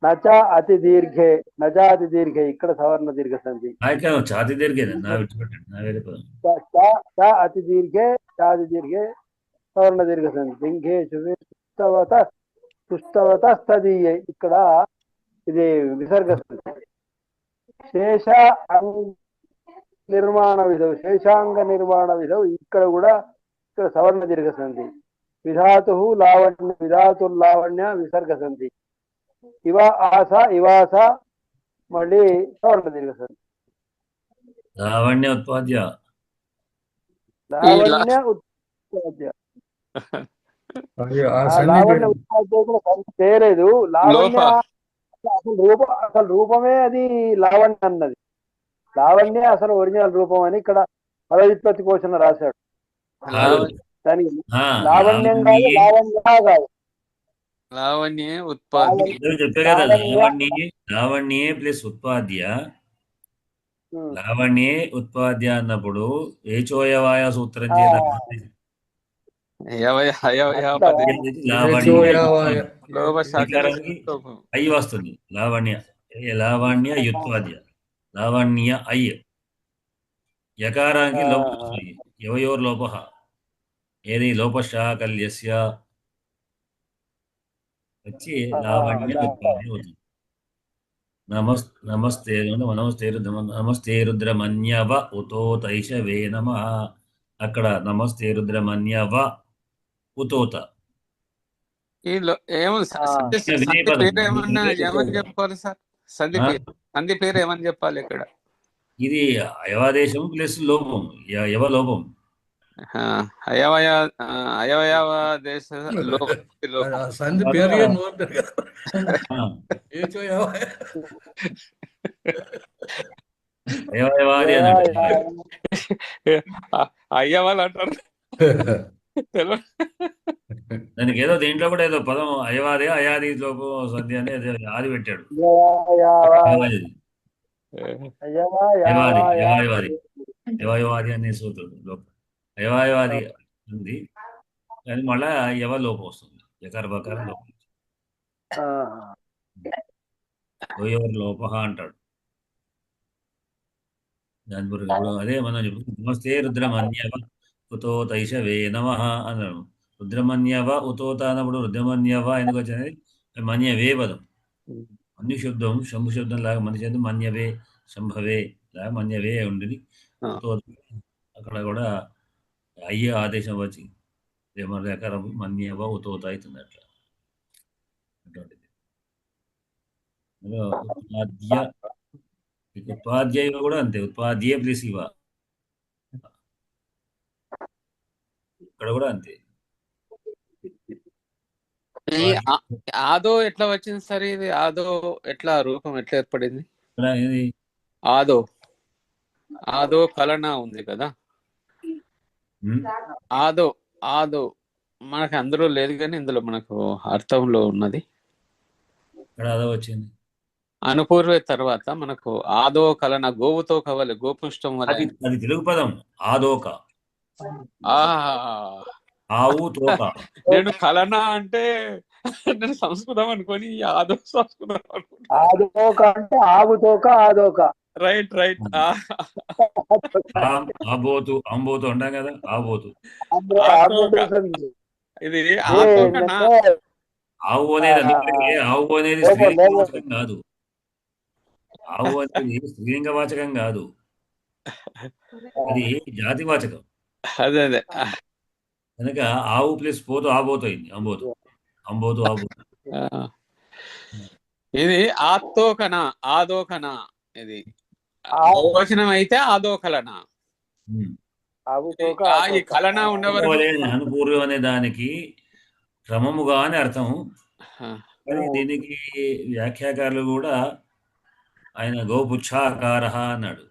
నచ అతి దీర్ఘే నజాతి దీర్ఘే, ఇక్కడ సవర్ణ దీర్ఘ సంధి. ఛాతి దీర్ఘే అతి దీర్ఘే చాతి దీర్ఘే సవర్ణ దీర్ఘ సంధి. దింఘే శుభే పుస్తవత స్తదీయ, ఇక్కడ ఇది విసర్గ సంధి. శేష నిర్మాణ విధవు, శేషాంగ నిర్మాణ విధవు, ఇక్కడ కూడా ఇక్కడ సవర్ణ దీర్ఘ సంధి. విధాతు లావణ్య, విధాతుర్లావణ్య విసర్గ సంధి. ఇవాస మళ్ళీ సవర్ణ దీర్ఘ సంధి. లావణ్య ఉత్పాద్య చేయలేదు. లావణ్య అసలు రూపమే అది లావణ్య అన్నది. లావణ్య అసలు ఒరిజినల్ రూపం అని ఇక్కడ పదవిత్పత్తి కోసం రాశాడు. దానికి లావణ్యం కాదు, లావణ్యే ఉత్పాద్య. చెప్పే కదా, లావణ్యే ప్లస్ ఉత్పాద్య. లావణ్యే ఉత్పాద్య అన్నప్పుడు ఏచోయవాయ సూత్రం చేత అయ్యి వస్తుంది. లావణ్య యుత్పాద్య, లావణ్య అయ్య. యకారానికి లోపం వస్తుంది. ఎవయోర్ లోప ఏది లోపశాకల్యస్య వచ్చి లావణ్య ఉత్పాద్య అవుతుంది. నమస్తే రుద్రమన్యవ ఉతోతైష వే నమః. అక్కడ నమస్తే రుద్రమన్యవ ఉతోత ఏమో సంధి పేరు ఏమని చెప్పాలి సార్? సంధి పేరు ఏమని చెప్పాలి ఇక్కడ? ఇది అయవాదేశం ప్లస్ లోపం, యవలోపం. అయవయవ దేశ సంధి పేరు అయవయవాది అన్నాడు. అయ్యవాళ్ళు అంటారు. దానికి ఏదో దీంట్లో కూడా ఏదో పదం అయవాది, అయాది లోపం సంధి అని ఆది పెట్టాడు. యవాయవాది అనే సూత్రుడు అయవాయవాది ఉంది, కానీ మళ్ళా యవ లోపం వస్తుంది, యకార బకార లోపం. ఎవరు లోప అంటాడు. దాని గురించి ఇప్పుడు అదే మనం చెప్తాం. నమస్తే రుద్రమన్యవ ఉతోతైషవే నమః అన్నాడు. రుద్రమన్యవ ఉతోత అన్నప్పుడు రుద్రమన్యవ ఎందుకు వచ్చినది? మన్యవే పదం, మన్యు శబ్దం శంభు శబ్దం లాగా మనిషి శబ్దం మన్యవే, శంభవే లాగా మన్యవే ఉండేది. అక్కడ కూడా అయ్యే ఆదేశం వచ్చి ఏమరకారం మన్యవ ఉతోత అవుతుంది అట్లా. అటువంటిది ఉత్పాద్య కూడా అంతే, ఉత్పాద్యే ప్లస్ ఇవ ఇక్కడ కూడా అంతే. ఆదో ఎట్లా వచ్చింది సార్? ఇది ఆదో ఎట్లా రూపం ఎట్లా ఏర్పడింది? ఇది ఆదో కలన ఉంది కదా, ఆదో మనకు అందులో లేదు, కానీ ఇందులో మనకు అర్థంలో ఉన్నది. ఇక్కడ ఆదో వచ్చింది. అనుపూర్వే తర్వాత మనకు ఆదో కలన, గోవుతో కవలి, గోపుష్టం వల్ల. అది తెలుగు పదం ఆదోక, ఆవు తోక. నేను కలన అంటే నేను సంస్కృతం అనుకొని ఆదో సంస్కృతం అనుకుంటా. ఆదోక అంటే ఆవు తోక, ఆదోక. రైట్. ఆబోతు, అంబోతు అంటాం కదా, ఆబోతు. ఇది ఆవు అనేది ఆవు అనేది స్త్రీలింగవాచకం కాదు. ఆవు అనేది స్త్రీలింగవాచకం కాదు, అది జాతివాచకం. అదే కనుక ఆవు ప్లస్ పోతు ఆబోతు అయింది, అంబోతు ఆబోతు. ఇది ఆదోకన, ఇది బహువచనం అయితే ఆదోకలన. ఈ కలన ఉండవరకు అనుపూర్వం అనే దానికి క్రమముగా అని అర్థం. కానీ దీనికి వ్యాఖ్యాకారులు కూడా ఆయన గోపుచ్ఛాకార అన్నాడు.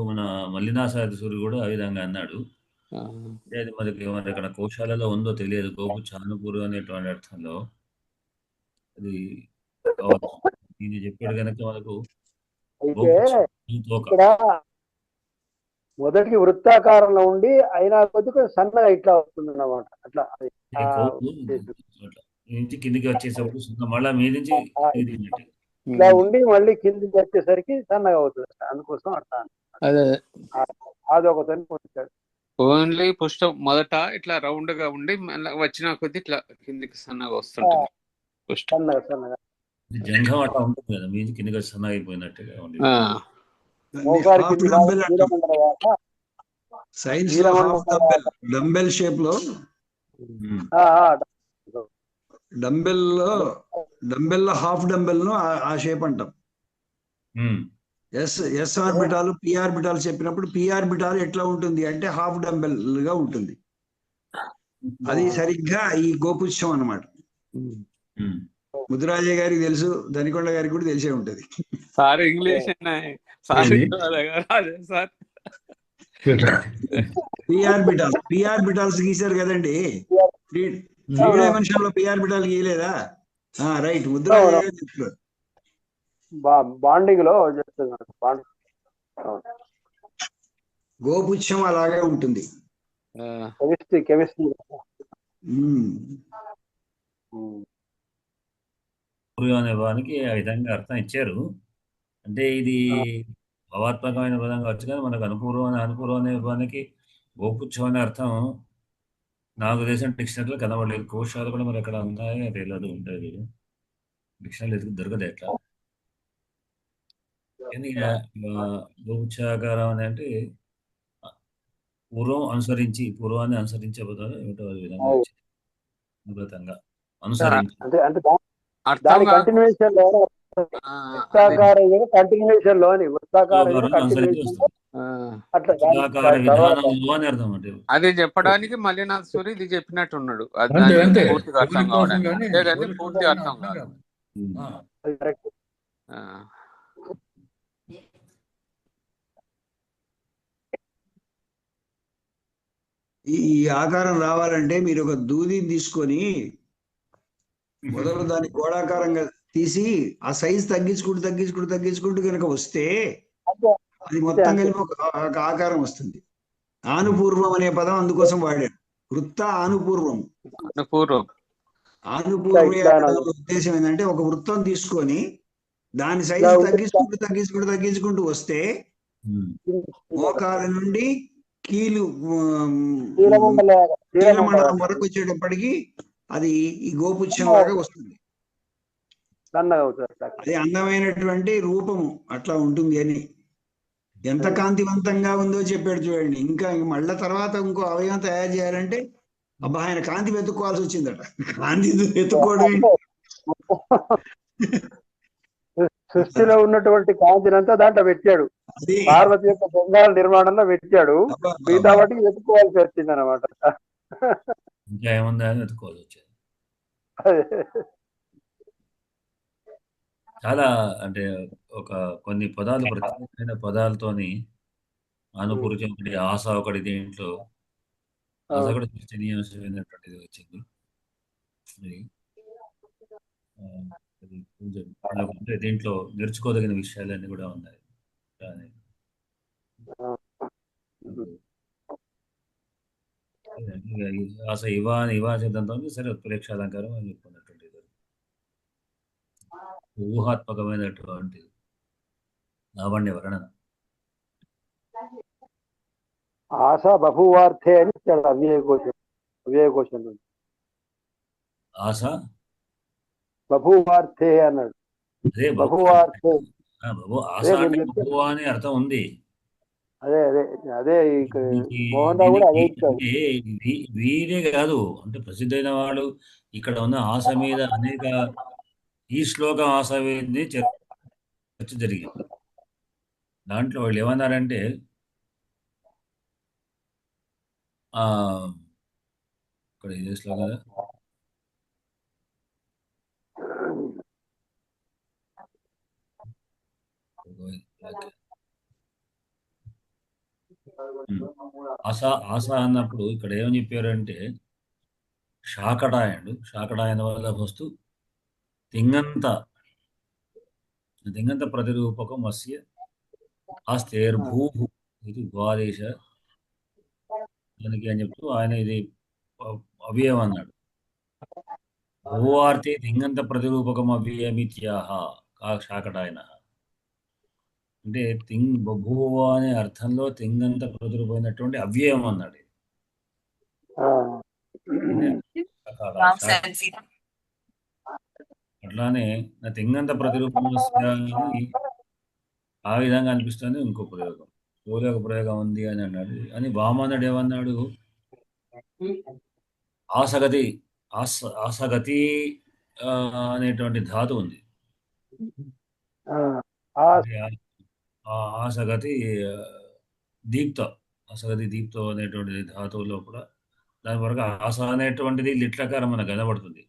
మన మల్లినాసాది కూడా ఆ విధంగా అన్నాడు. అది మనకి ఇక్కడ కోశాలలో ఉందో తెలియదు. గోపుచ్ఛ అనుపూర్వం అనేటువంటి అర్థంలో అది దీన్ని చెప్పాడు కనుక మనకు ఇక్కడ మొదటికి వృత్తాకారంలో ఉండి అయినా కొద్దిగా సన్నగా ఇట్లా వస్తుంది అన్నమాట. అట్లా నుంచి కిందికి వచ్చేసరికి మళ్ళా మీ నుంచి ఇట్లా ఉండి మళ్ళీ కిందికి వచ్చేసరికి సన్నగా అవుతుంది. అందుకోసం అట్లా అదొకతని పొందుతాడు. ఓన్లీ పుష్టం మొదట ఇట్లా రౌండ్ గా ఉండి వచ్చిన కొద్ది ఇట్లా కిందికి సన్నగా వస్తుంటుంది. సన్నగా జంఘం అట్లా ఉంటుంది కదా, మీ కిందికి సన్నగా అయిపోయినట్టుగా ఉంది. సైన్స్ డంబెల్ షేప్ లో, డంబెల్ లో హాఫ్ డంబెల్ ను ఆ షేప్ అంటాం. ఎస్ ఆర్బిటాల్, పి ఆర్బిటాల్ చెప్పినప్పుడు పి ఆర్బిటాల్ ఎట్లా ఉంటుంది అంటే హాఫ్ డంబెల్ గా ఉంటుంది. అది సరిగ్గా ఈ గోపుచ్చం అన్నమాట. ముద్దురాజయ్య గారికి తెలుసు, దనికొండ గారికి కూడా తెలిసే ఉంటది. సార్ ఇంగ్లీష్ పి ఆర్బిటాల్స్ గీశారు కదండి, 3 డైమెన్షన్ లో పి ఆర్బిటాల్ గీయలేదా? రైట్, ముద్దురాజయ్య గారు చెప్తారు. బాండింగ్ లో చెప్తున్నాడు. గోపుచ్చం అలాగే ఉంటుంది. కెమిస్ట్రీ అనే పదానికి ఆ విధంగా అర్థం ఇచ్చారు. అంటే ఇది భావాత్మకమైన పదంగా వచ్చు, కానీ మనకు అనుపూర్వం అనే పదానికి గోపుచ్చం అనే అర్థం నాకు తెలిసిన డిక్షనరీలో కనబడలేదు. కోశాలు కూడా మరి ఎక్కడ ఉన్నాయో తెలియదు, ఉంటుంది డిక్షనరీ దొరకదు ఎట్లా. గోపుచ్ఛాకారం అని అంటే పూర్వాన్ని అనుసరించే పదాలు ఏమిటో విధంగా వచ్చింది అద్భుతంగా. అనుసరించి. అంటే అంటే దా- అర్థం దాని కాక కంటిన్యూషన్ లో ఆ, అది వృత్తాకార కంటిన్యూషన్ లోని వృత్తాకార అనుసరించి కంటిన్యూషన్ వస్తుంది. ఆ, అట్లా వృత్తాకార దాని తర్వాత విధానంలో అని అర్థం అంటే. అది చెప్పడానికి మల్లినాథ్ సూరి ఇది చెప్పినట్టున్నాడు. అది అంతే దానికి అంతే పూర్తిగా అర్థం ఎవరి కోసం కావడానికి, కానీ అంతేగాని ఎవరి పూర్తి కోసం అర్థం అర్థం కాదు. కాదు. ఉమ్. ఆ, అది కరెక్ట్. ఆ, ఈ ఆకారం రావాలంటే మీరు ఒక దూదిని తీసుకొని మొదలు దాన్ని గోళాకారంగా తీసి ఆ సైజ్ తగ్గించుకుంటూ కనుక వస్తే అంతే అది అంతే మొత్తం అంతే. కలిపి ఒక ఆకారం వస్తుంది. ఆనుపూర్వం అనే పదం అందుకోసం వాడాడు. వృత్త ఆనుపూర్వం. పూర్వం ఆనుపూర్వే ఇట్లా అనే ఉద్దేశం ఏంటంటే ఒక వృత్తం తీసుకొని దాని ఇలా సైజు ఉంటే తగ్గించుకుంటూ వస్తే ఉమ్. మోకాల నుండి కీలు చీలమండల కీలమండలం వరకు వచ్చేటప్పటికి అది ఈ గోపుచ్చం లాగా వస్తుంది. సన్నగా అవుతుంది. అది అందమైనటువంటి రూపము అట్లా ఉంటుంది అని. ఎంత కాంతివంతంగా ఉందో చెప్పాడు చూడండి. ఇంకా మళ్ళా తర్వాత ఇంకో అవయవం తయారు చేయాలంటే అబ్బా ఆయన కాంతి వెతుక్కోవాల్సి వచ్చిందట. కాంతి వెతుక్కోవడం అంటే సృష్టిలో ఉన్నటువంటి కాంతినంతా దాంట్లో పెట్టాడు. అది పార్వతి యొక్క బొంగాల నిర్మాణంలో పెట్టాడు. అబ్బా, మిగతా వాటికి వెతుక్కోవాల్సి వచ్చింది అనమాట. ఇంకా ఏముందా అని వెతుక్కోవాల్సి వచ్చేది. చాలా అంటే ఒక కొన్ని పదాలు ప్రత్యేకమైన పదాలతోని ఆనుపూర్వం ఒకటి, ఆశ ఒకటి, దీంట్లో ఆశ కూడా చర్చనీయాంశమైనటువంటిది వచ్చింది. అది అది కొంచెం అంటే దీంట్లో నేర్చుకోదగిన విషయాలన్నీ కూడా ఉన్నాయి. కానీ ఆశ ఇవా సిద్ధాంతం సరే ప్రేక్షాలంకారం అని చెప్పుకున్నటువంటిది ఊహాత్మకమైనటువంటి లావణ్య వర్ణన. ఆశ బహువార్థే అని ఇచ్చాడు అవ్యయకోశం నుండి. ఆశ బహువార్థే అన్నాడు. అదే బహువార్థే ఆశ అదే అంటే మీరు చెప్తే బహువా అని అర్థం ఉంది. అదే అదే అదే మోహన్ రావు దీనికి కూడా అదే ఇచ్చాడు. అంటే వీరే కాదు, అంటే ప్రసిద్ధైన వాళ్ళు ఇక్కడ ఉన్న ఆశ మీద అనేక ఈ శ్లోకం ఆశ మీద చర్చ జరిగింది. దాంట్లో వాళ్ళు ఏమన్నారంటే ఇక్కడ ఇదే శ్లోకం ఆశ అన్నప్పుడు ఇక్కడ ఏమని చెప్పారంటే శాకటాయన వల్ల వస్తు తింగంత ప్రతిరూపకం అస్య ఆస్తేర్భూ ఇది ద్వాదేశ దానికి అని చెప్తూ ఆయన ఇది అవ్యయం అన్నాడు. భూవార్తే తింగంత ప్రతిరూపకం అవ్యయమిత్యాహ శాకటాయన అంటే బభూవ అనే అర్థంలో తింగంత ప్రతిరూపమైనటువంటి అవ్యయం అన్నాడు. అట్లానే నా తింగంత ప్రతిరూపం ఆ విధంగా అనిపిస్తుంది. ఇంకో ప్రయోగం ఒక ప్రయోగం ఉంది అని అన్నాడు. అని వామనుడు ఏమన్నాడు, ఆసగతి అనేటువంటి ధాతు ఉంది. ఆసగతి దీప్తో అనేటువంటి ధాతువులో కూడా దాని వరకు ఆశ అనేటువంటిది లిట్లకారం మనకు కనబడుతుంది.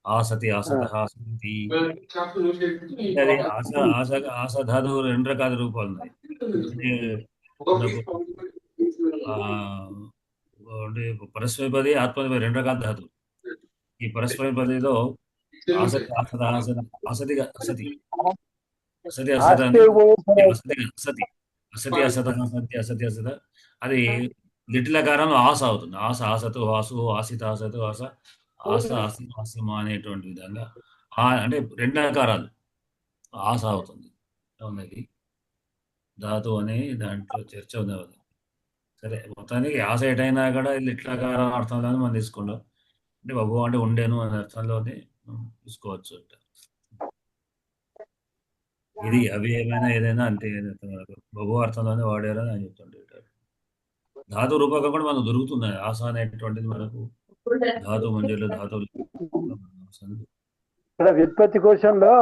ఆసతి ఆసత ఆసతి అది ఆశ ధాతువు 2 రకాల రూపాలు ఉన్నాయి. అంటే పరస్మైపది ఆత్మనిపది 2 రకాల ధాతువులు. ఈ పరస్మైపదిలో ఆసతి ఆసత అసతి అసతి అసతి అసత అది లిటిలకారంలో ఆశ అవుతుంది. ఆసతు ఆసు ఆసిత ఆసతు ఆసమా అనేటువంటి విధంగా అంటే 2 ఆకారాలు ఆశ అవుతుంది. ఉన్నది ధాతు అని దాంట్లో చర్చ ఉంది. సరే మొత్తానికి ఆశ ఎటైనా కూడా లిట్లకారం అర్థంలో మనం తీసుకుంటాం. అంటే బాబు అంటే ఉండేను అనే అర్థంలోనే తీసుకోవచ్చు. ఇది అవి ఏదైనా అంతే బహు అర్థంలోనే వాడారు అని చెప్తుంటారు. ధాతు రూపకం కూడా మనకు దొరుకుతున్నాయి. ఆశ అనేటువంటిది మనకు ధాతు మంజులు ధాతువులు ఇక్కడ వ్యుత్పత్తి కోశంలో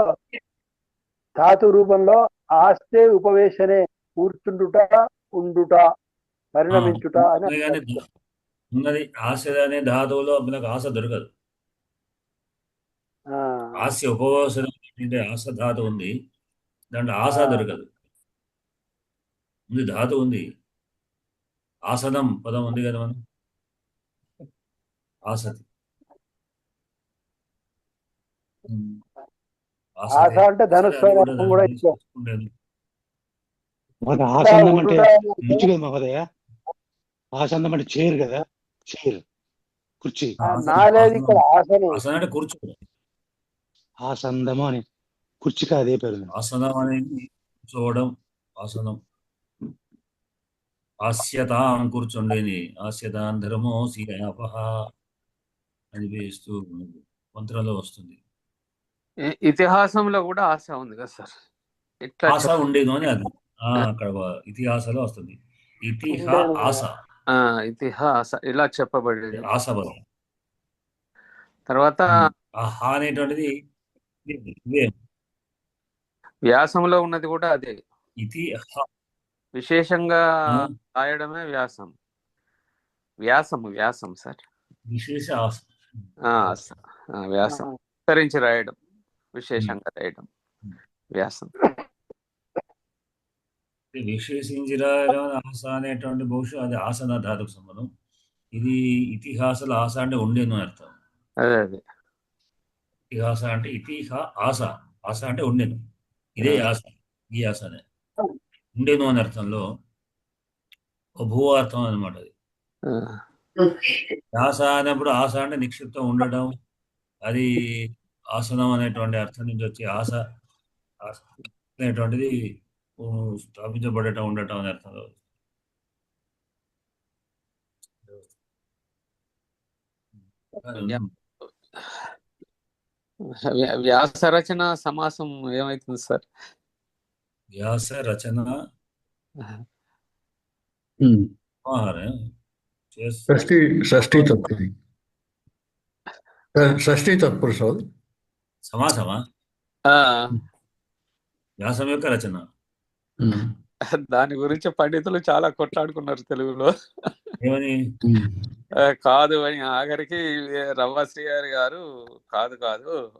ధాతు రూపంలో ఆస్తే ఉపవేశనే కూర్చుండుట, ఉండుట, పరిణమించుట అని ఉన్నది కానీ ఉన్నది ఆశ అనే ధాతువులో మనకు ఆశ దొరకదు. ఆస్య ఉపవాసనం అంటే ఆశ ధాతు ఉంది, దాంట్లో ఆశ దొరకదు. ఉంది ధాతు ఉంది, ఆసనం పదం ఉంది కదా మనం, ఆసతి. ఆశ అంటే ధనుస్సు కూడా ఉండేది. ఆసనం అంటే కుర్చీ కదా మహోదయ, ఆసనం అంటే చైర్ కదా, చైర్ కుర్చీ. ఇక్కడ ఆసనం ఆసనం అంటే కూర్చో, ఆసందము అని కుర్చీకి అదే పేరు. ఆసనం అనేది కూర్చోవడం, ఆసనం. ఆస్యతాం కూర్చోండేని, ఆస్యతాం ధర్మో సీయాపహ అని వేస్తూ మంత్రంలో వస్తుంది. ఇతిహాసంలో కూడా ఆశ ఉంది కదా సార్, ఆశ ఉండేది అని అది అక్కడ ఇతిహాసలో వస్తుంది. ఆశ, ఇతిహాస ఇలా చెప్పబడేది. ఆశ బలం. తర్వాత ఆహా అనేటువంటిది వ్యాసంలో ఉన్నది కూడా అదే, విశేషంగా రాయడమే వ్యాసం. వ్యాసం సార్, విశేష వ్యాసం విస్తరించి రాయడం, విశేషంగా రాయడం వ్యాసం. విశేషించి రాయడం ఆశ అనేటువంటి బహుశా అది ఆసన ధాతుకు సంబంధం. ఇది ఇతిహాసాలు ఆశ అంటే ఉండేను అర్థం. అదే ఇతిహాస అంటే ఆశ, ఆశ అంటే ఉండేను, ఇదే ఆశ, ఈ ఆశనే ఉండేను అని అర్థంలో భూవార్థం అనమాట. అది ఆశ అనేప్పుడు ఆశ అంటే నిక్షిప్తం ఉండడం, అది ఆసనం అనేటువంటి అర్థం నుంచి వచ్చి ఆశ అనేటువంటిది స్థాపించబడటం, ఉండటం అనే అర్థంలో. వ్యాస రచన సమాసం ఏమైతుంది సార్? వ్యాస రచన షష్ఠీ తత్పురుషం సమాసమా? వ్యాసం యొక్క రచన. దాని గురించి పండితులు చాలా కొట్లాడుకున్నారు తెలుగులో. ఏమని? కాదు అని ఆఖరికి రవ్వశ్రీ గారు కాదు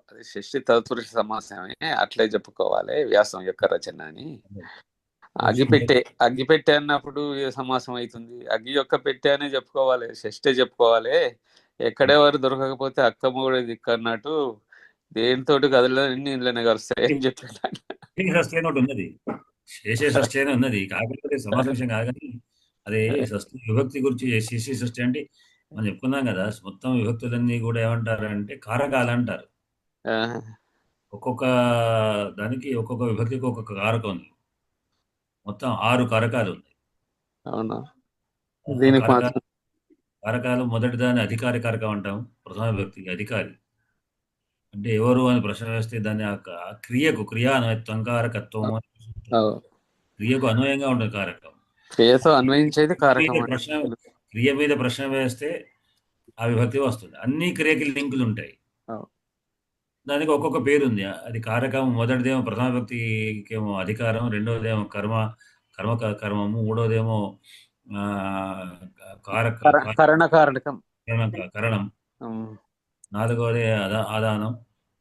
అది షష్ఠి తత్పురుష సమాసమే, అట్లే చెప్పుకోవాలి వ్యాసం యొక్క రచన అని. అగ్గిపెట్టె అన్నప్పుడు ఏ సమాసం అవుతుంది? అగ్గి యొక్క పెట్టె అనే చెప్పుకోవాలి, షష్ఠే చెప్పుకోవాలి. ఎక్కడెవరు దొరకకపోతే అక్కమ్మడి దిక్కు అన్నట్టు దేనితోటి గదిలో నీళ్ళనే కలుస్తాయి అని చెప్పాడు. ఉన్నది, శేషే షష్ఠి అని ఉన్నది, కాకపోతే సమాసం విషయం కాదు. కానీ అదే షష్ఠి విభక్తి గురించి, శేషి షష్ఠి అంటే మనం చెప్పుకున్నాం కదా, మొత్తం విభక్తులన్నీ కూడా ఏమంటారంటే కారకాలు అంటారు. ఒక్కొక్క దానికి ఒక్కొక్క విభక్తికి ఒక్కొక్క కారకం ఉంది. మొత్తం 6 కారకాలు ఉన్నాయి. అవునా? కారకాలు మొదటి దాన్ని అధికారి కారకం అంటాం. ప్రథమ విభక్తికి అధికారి అంటే ఎవరు అని ప్రశ్న వేస్తే దాన్ని క్రియకు క్రియా అన్వయత్వం, క్రియకు అన్వయంగా ఉంటుంది కారకం. క్రియతో అన్వయించేది కారకం. క్రియ మీద ప్రశ్న వేస్తే ఆ విభక్తి వస్తుంది. అన్ని క్రియకి లింకులు ఉంటాయి, దానికి ఒక్కొక్క పేరు ఉంది. అది కారకం. మొదటిదేమో ప్రథమ విభక్తికి ఏమో అధికారం, రెండవదేమో కర్మము, మూడోదేమో కరణం, నాలుగవది ఆదానం,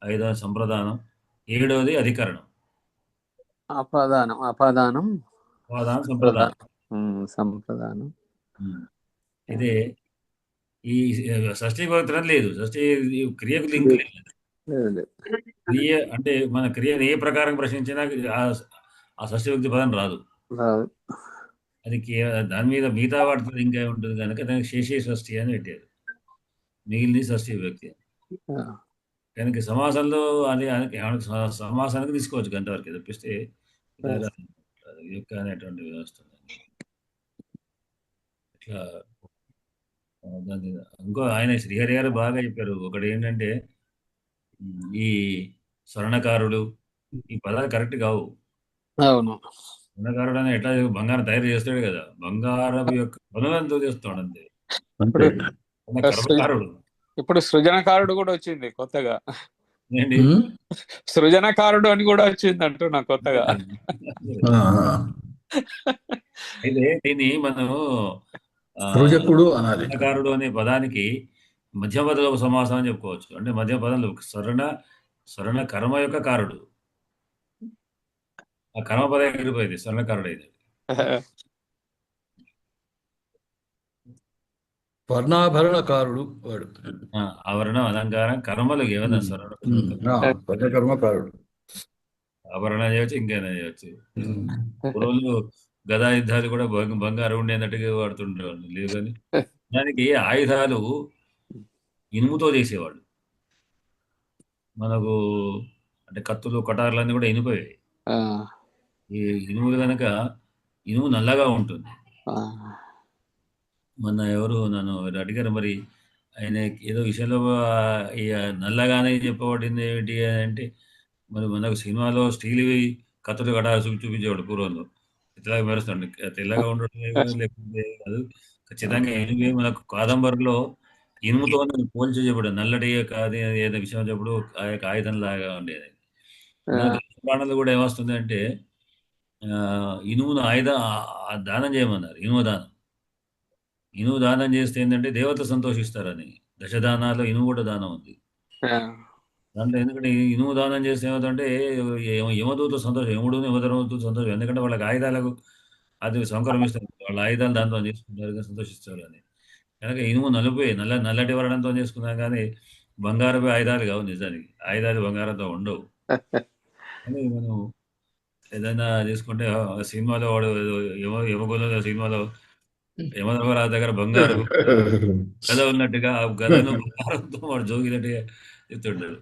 ఐదవది సంప్రదానం, ఏడవది అధికరణం. అపాదానం సంప్రదానం. ఇదే ఈ షష్ఠీ విభక్తి లేదు. షష్ఠీ క్రియకు లింక్ లేదు. క్రియ అంటే మన క్రియను ఏ ప్రకారం ప్రశ్నించినా ఆ షష్ఠీ విభక్తి పదం రాదు. అది దాని మీద మిగతా వాటితో ఇంకా ఉంటుంది కనుక దానికి శేషే షష్ఠి అని పెట్టారు, మిగిలిన షష్ఠీ విభక్తి. కనుక సమాసంలో అది సమాసానికి తీసుకోవచ్చు గంటవరకు తప్పిస్తే యొక్క అనేటువంటి వ్యవస్థ. ఇట్లా దాని ఇంకో ఆయన శ్రీహరి గారు బాగా చెప్పారు. ఒకటి ఏంటంటే ఈ స్వర్ణకారుడు, ఈ పదాలు కరెక్ట్ కావు. అవును, స్వర్ణకారుడు అని ఎట్లా బంగారం తయారు చేస్తాడు కదా, బంగారం యొక్క పనులంతో చేస్తాడు అంతే. కర్మకారుడు ఇప్పుడు సృజనకారుడు కూడా వచ్చింది కొత్తగా. ఏంటి సృజనకారుడు అని కూడా వచ్చింది అంటున్నా కొత్తగా. అయితే దీన్ని మనం సృజకుడు అనాలి. సృజనకారుడు అనే పదానికి మధ్యపద సమాసం అని చెప్పుకోవచ్చు. అంటే మధ్య పదంలో స్వర్ణ కర్మ యొక్క కారుడు, ఆ కర్మ పదం ఎగిరిపోయింది, స్వర్ణకారుడు అయితే. వర్ణాభరణకారుడు వాడు. ఆవరణం, అలంకారం, కర్మలు ఏమైనా స్వర్ణకర్మకారుడు. ఆభరణం చేయవచ్చు, ఇంకైనా చేయవచ్చు. పూర్వులు గదా యుద్ధాలు కూడా బంగారం ఉండేటట్టుగా వాడుతుండేవాళ్ళు, లేదు కానీ దానికి ఆయుధాలు ఇనుముతో చేసేవాళ్ళు. మనకు అంటే కత్తులు, కటార్లు కూడా ఇనుపవే. ఈ ఇనుములు కనుక ఇనుము నల్లగా ఉంటుంది. మొన్న ఎవరు నన్ను అడిగారు, మరి ఆయన ఏదో విషయంలో నల్లగానే చెప్పబడింది ఏంటి అంటే, మరి మనకు సినిమాలో స్టీల్ కత్తులు కటారు చూపించేవాడు పూర్వంలో. ఇట్లాగా మెరుస్తాడు, తెల్లగా ఉండడం లేకపోతే కాదు, ఖచ్చితంగా ఇనుమే. మనకు కాదంబరిలో ఇనుముతో పోల్చి చెప్పాడు, నల్లటి కాదు ఏదో విషయం చెప్పుడు ఆ యొక్క ఆయుధం లాగా ఉండేది. పురాణాలు కూడా ఏమొస్తుంది అంటే ఇనుమును దానం చేయమన్నారు. ఇనుము దానం చేస్తే ఏంటంటే దేవత సంతోషిస్తారని. దశదానాల్లో ఇనుము కూడా దానం ఉంది దాంట్లో. ఎందుకంటే ఇనుము దానం చేస్తే ఏమవుతుందంటే యమదూత సంతోషం, యముడు యమధర్మదూత సంతోషం. ఎందుకంటే వాళ్ళకి ఆయుధాలకు అది సంక్రమిస్తారు, వాళ్ళ ఆయుధాలు దాంతో చేసుకుంటారు, సంతోషిస్తారు అని. కనుక ఇనుము నల్లటి వర్ణంతో చేసుకున్నాం, కానీ బంగారపు ఆయుధాలు కావు. నిజానికి ఆయుధాలు బంగారంతో ఉండవు. కానీ మనం ఏదైనా తీసుకుంటే సినిమాలో వాడు యమగోళ సినిమాలో యమధర్మరాజు దగ్గర బంగారు గద ఉన్నట్టుగా ఆ గదను బంగారంతో వాడు జోగినట్టుగా చెప్తుంటాడు.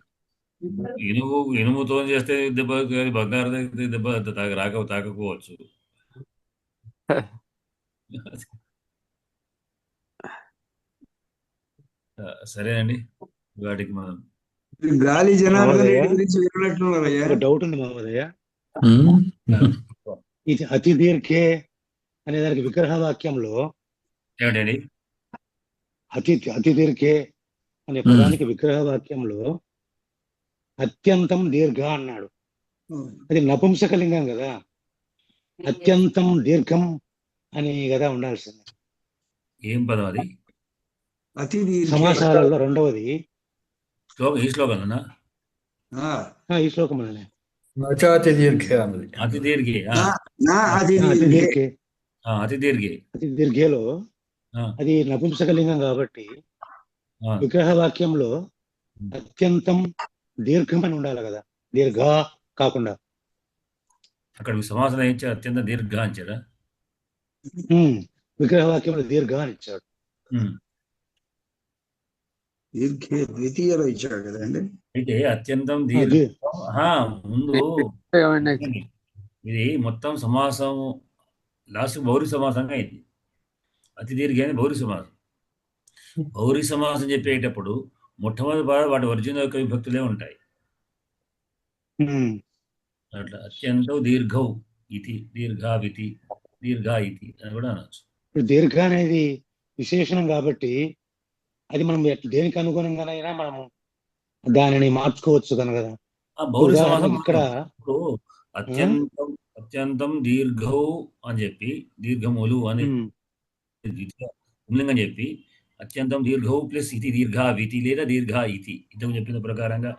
ఇనుముతో చేస్తే దెబ్బ, బంగారం దెబ్బ తాకపోవచ్చు. సరేనండి, వాటికి మనం గాలి జనార్దన్ రెడ్డి గురించి విన్నట్టున్నారయ్యా. డౌట్ ఉంది మహోదయ. ఇది అతి దీర్ఘే అనే దానికి విగ్రహ వాక్యంలో ఏమిటండి? అతి దీర్ఘే అనే పదానికి విగ్రహ వాక్యంలో అత్యంతం దీర్ఘ అన్నాడు. అది నపుంసకలింగం కదా, అత్యంతం దీర్ఘం అని కదా ఉండాల్సింది. ఏం పదం అది? అతి సమాసాలలో రెండవది ఈ శ్లోకంలోనా? ఈ శ్లోకంలోనే అతి దీర్ఘే అన్నది. అతి దీర్ఘే, అతి దీర్ఘే, అతి దీర్ఘేలో అది నపుంసకలింగం కాబట్టి విగ్రహ వాక్యంలో అత్యంతం దీర్ఘం అని ఉండాలి కదా, దీర్ఘ కాకుండా. అక్కడ సమాసం ఇచ్చాడు, అత్యంత దీర్ఘ అంచాడా? విగ్రహ వాక్యంలో దీర్ఘ అని ఇచ్చాడు. దీర్ఘే ద్వితీయలో ఇచ్చాడు కదండి. అయితే అత్యంతం దీర్ఘ ముందు ఇది మొత్తం సమాసం లాస్ట్ బౌరి సమాసంగా అయింది. అతి దీర్ఘ అని బౌరి సమాసం. బౌరి సమాసం చెప్పేటప్పుడు మొట్టమొదటి వాటి ఒరిజినల్ యొక్క విభక్తులే ఉంటాయి. అట్లా అత్యంతం దీర్ఘౌ ఇది, దీర్ఘావితి, దీర్ఘ ఇతి అని కూడా అనొచ్చు. దీర్ఘ అనేది విశేషణం కాబట్టి అది మనం దేనికి అనుగుణంగానైనా మనము దానిని మార్చుకోవచ్చు కనుక కదా. బౌరి సమాసం ఇక్కడ అత్యంతం దీర్ఘౌ అని చెప్పి, దీర్ఘములు అని పుల్లింగం చెప్పి, అత్యంతం దీర్ఘౌ ప్లస్ ఇతి దీర్ఘావితి లేదా దీర్ఘ ఇతి, ఇంతకు చెప్పిన ప్రకారంగా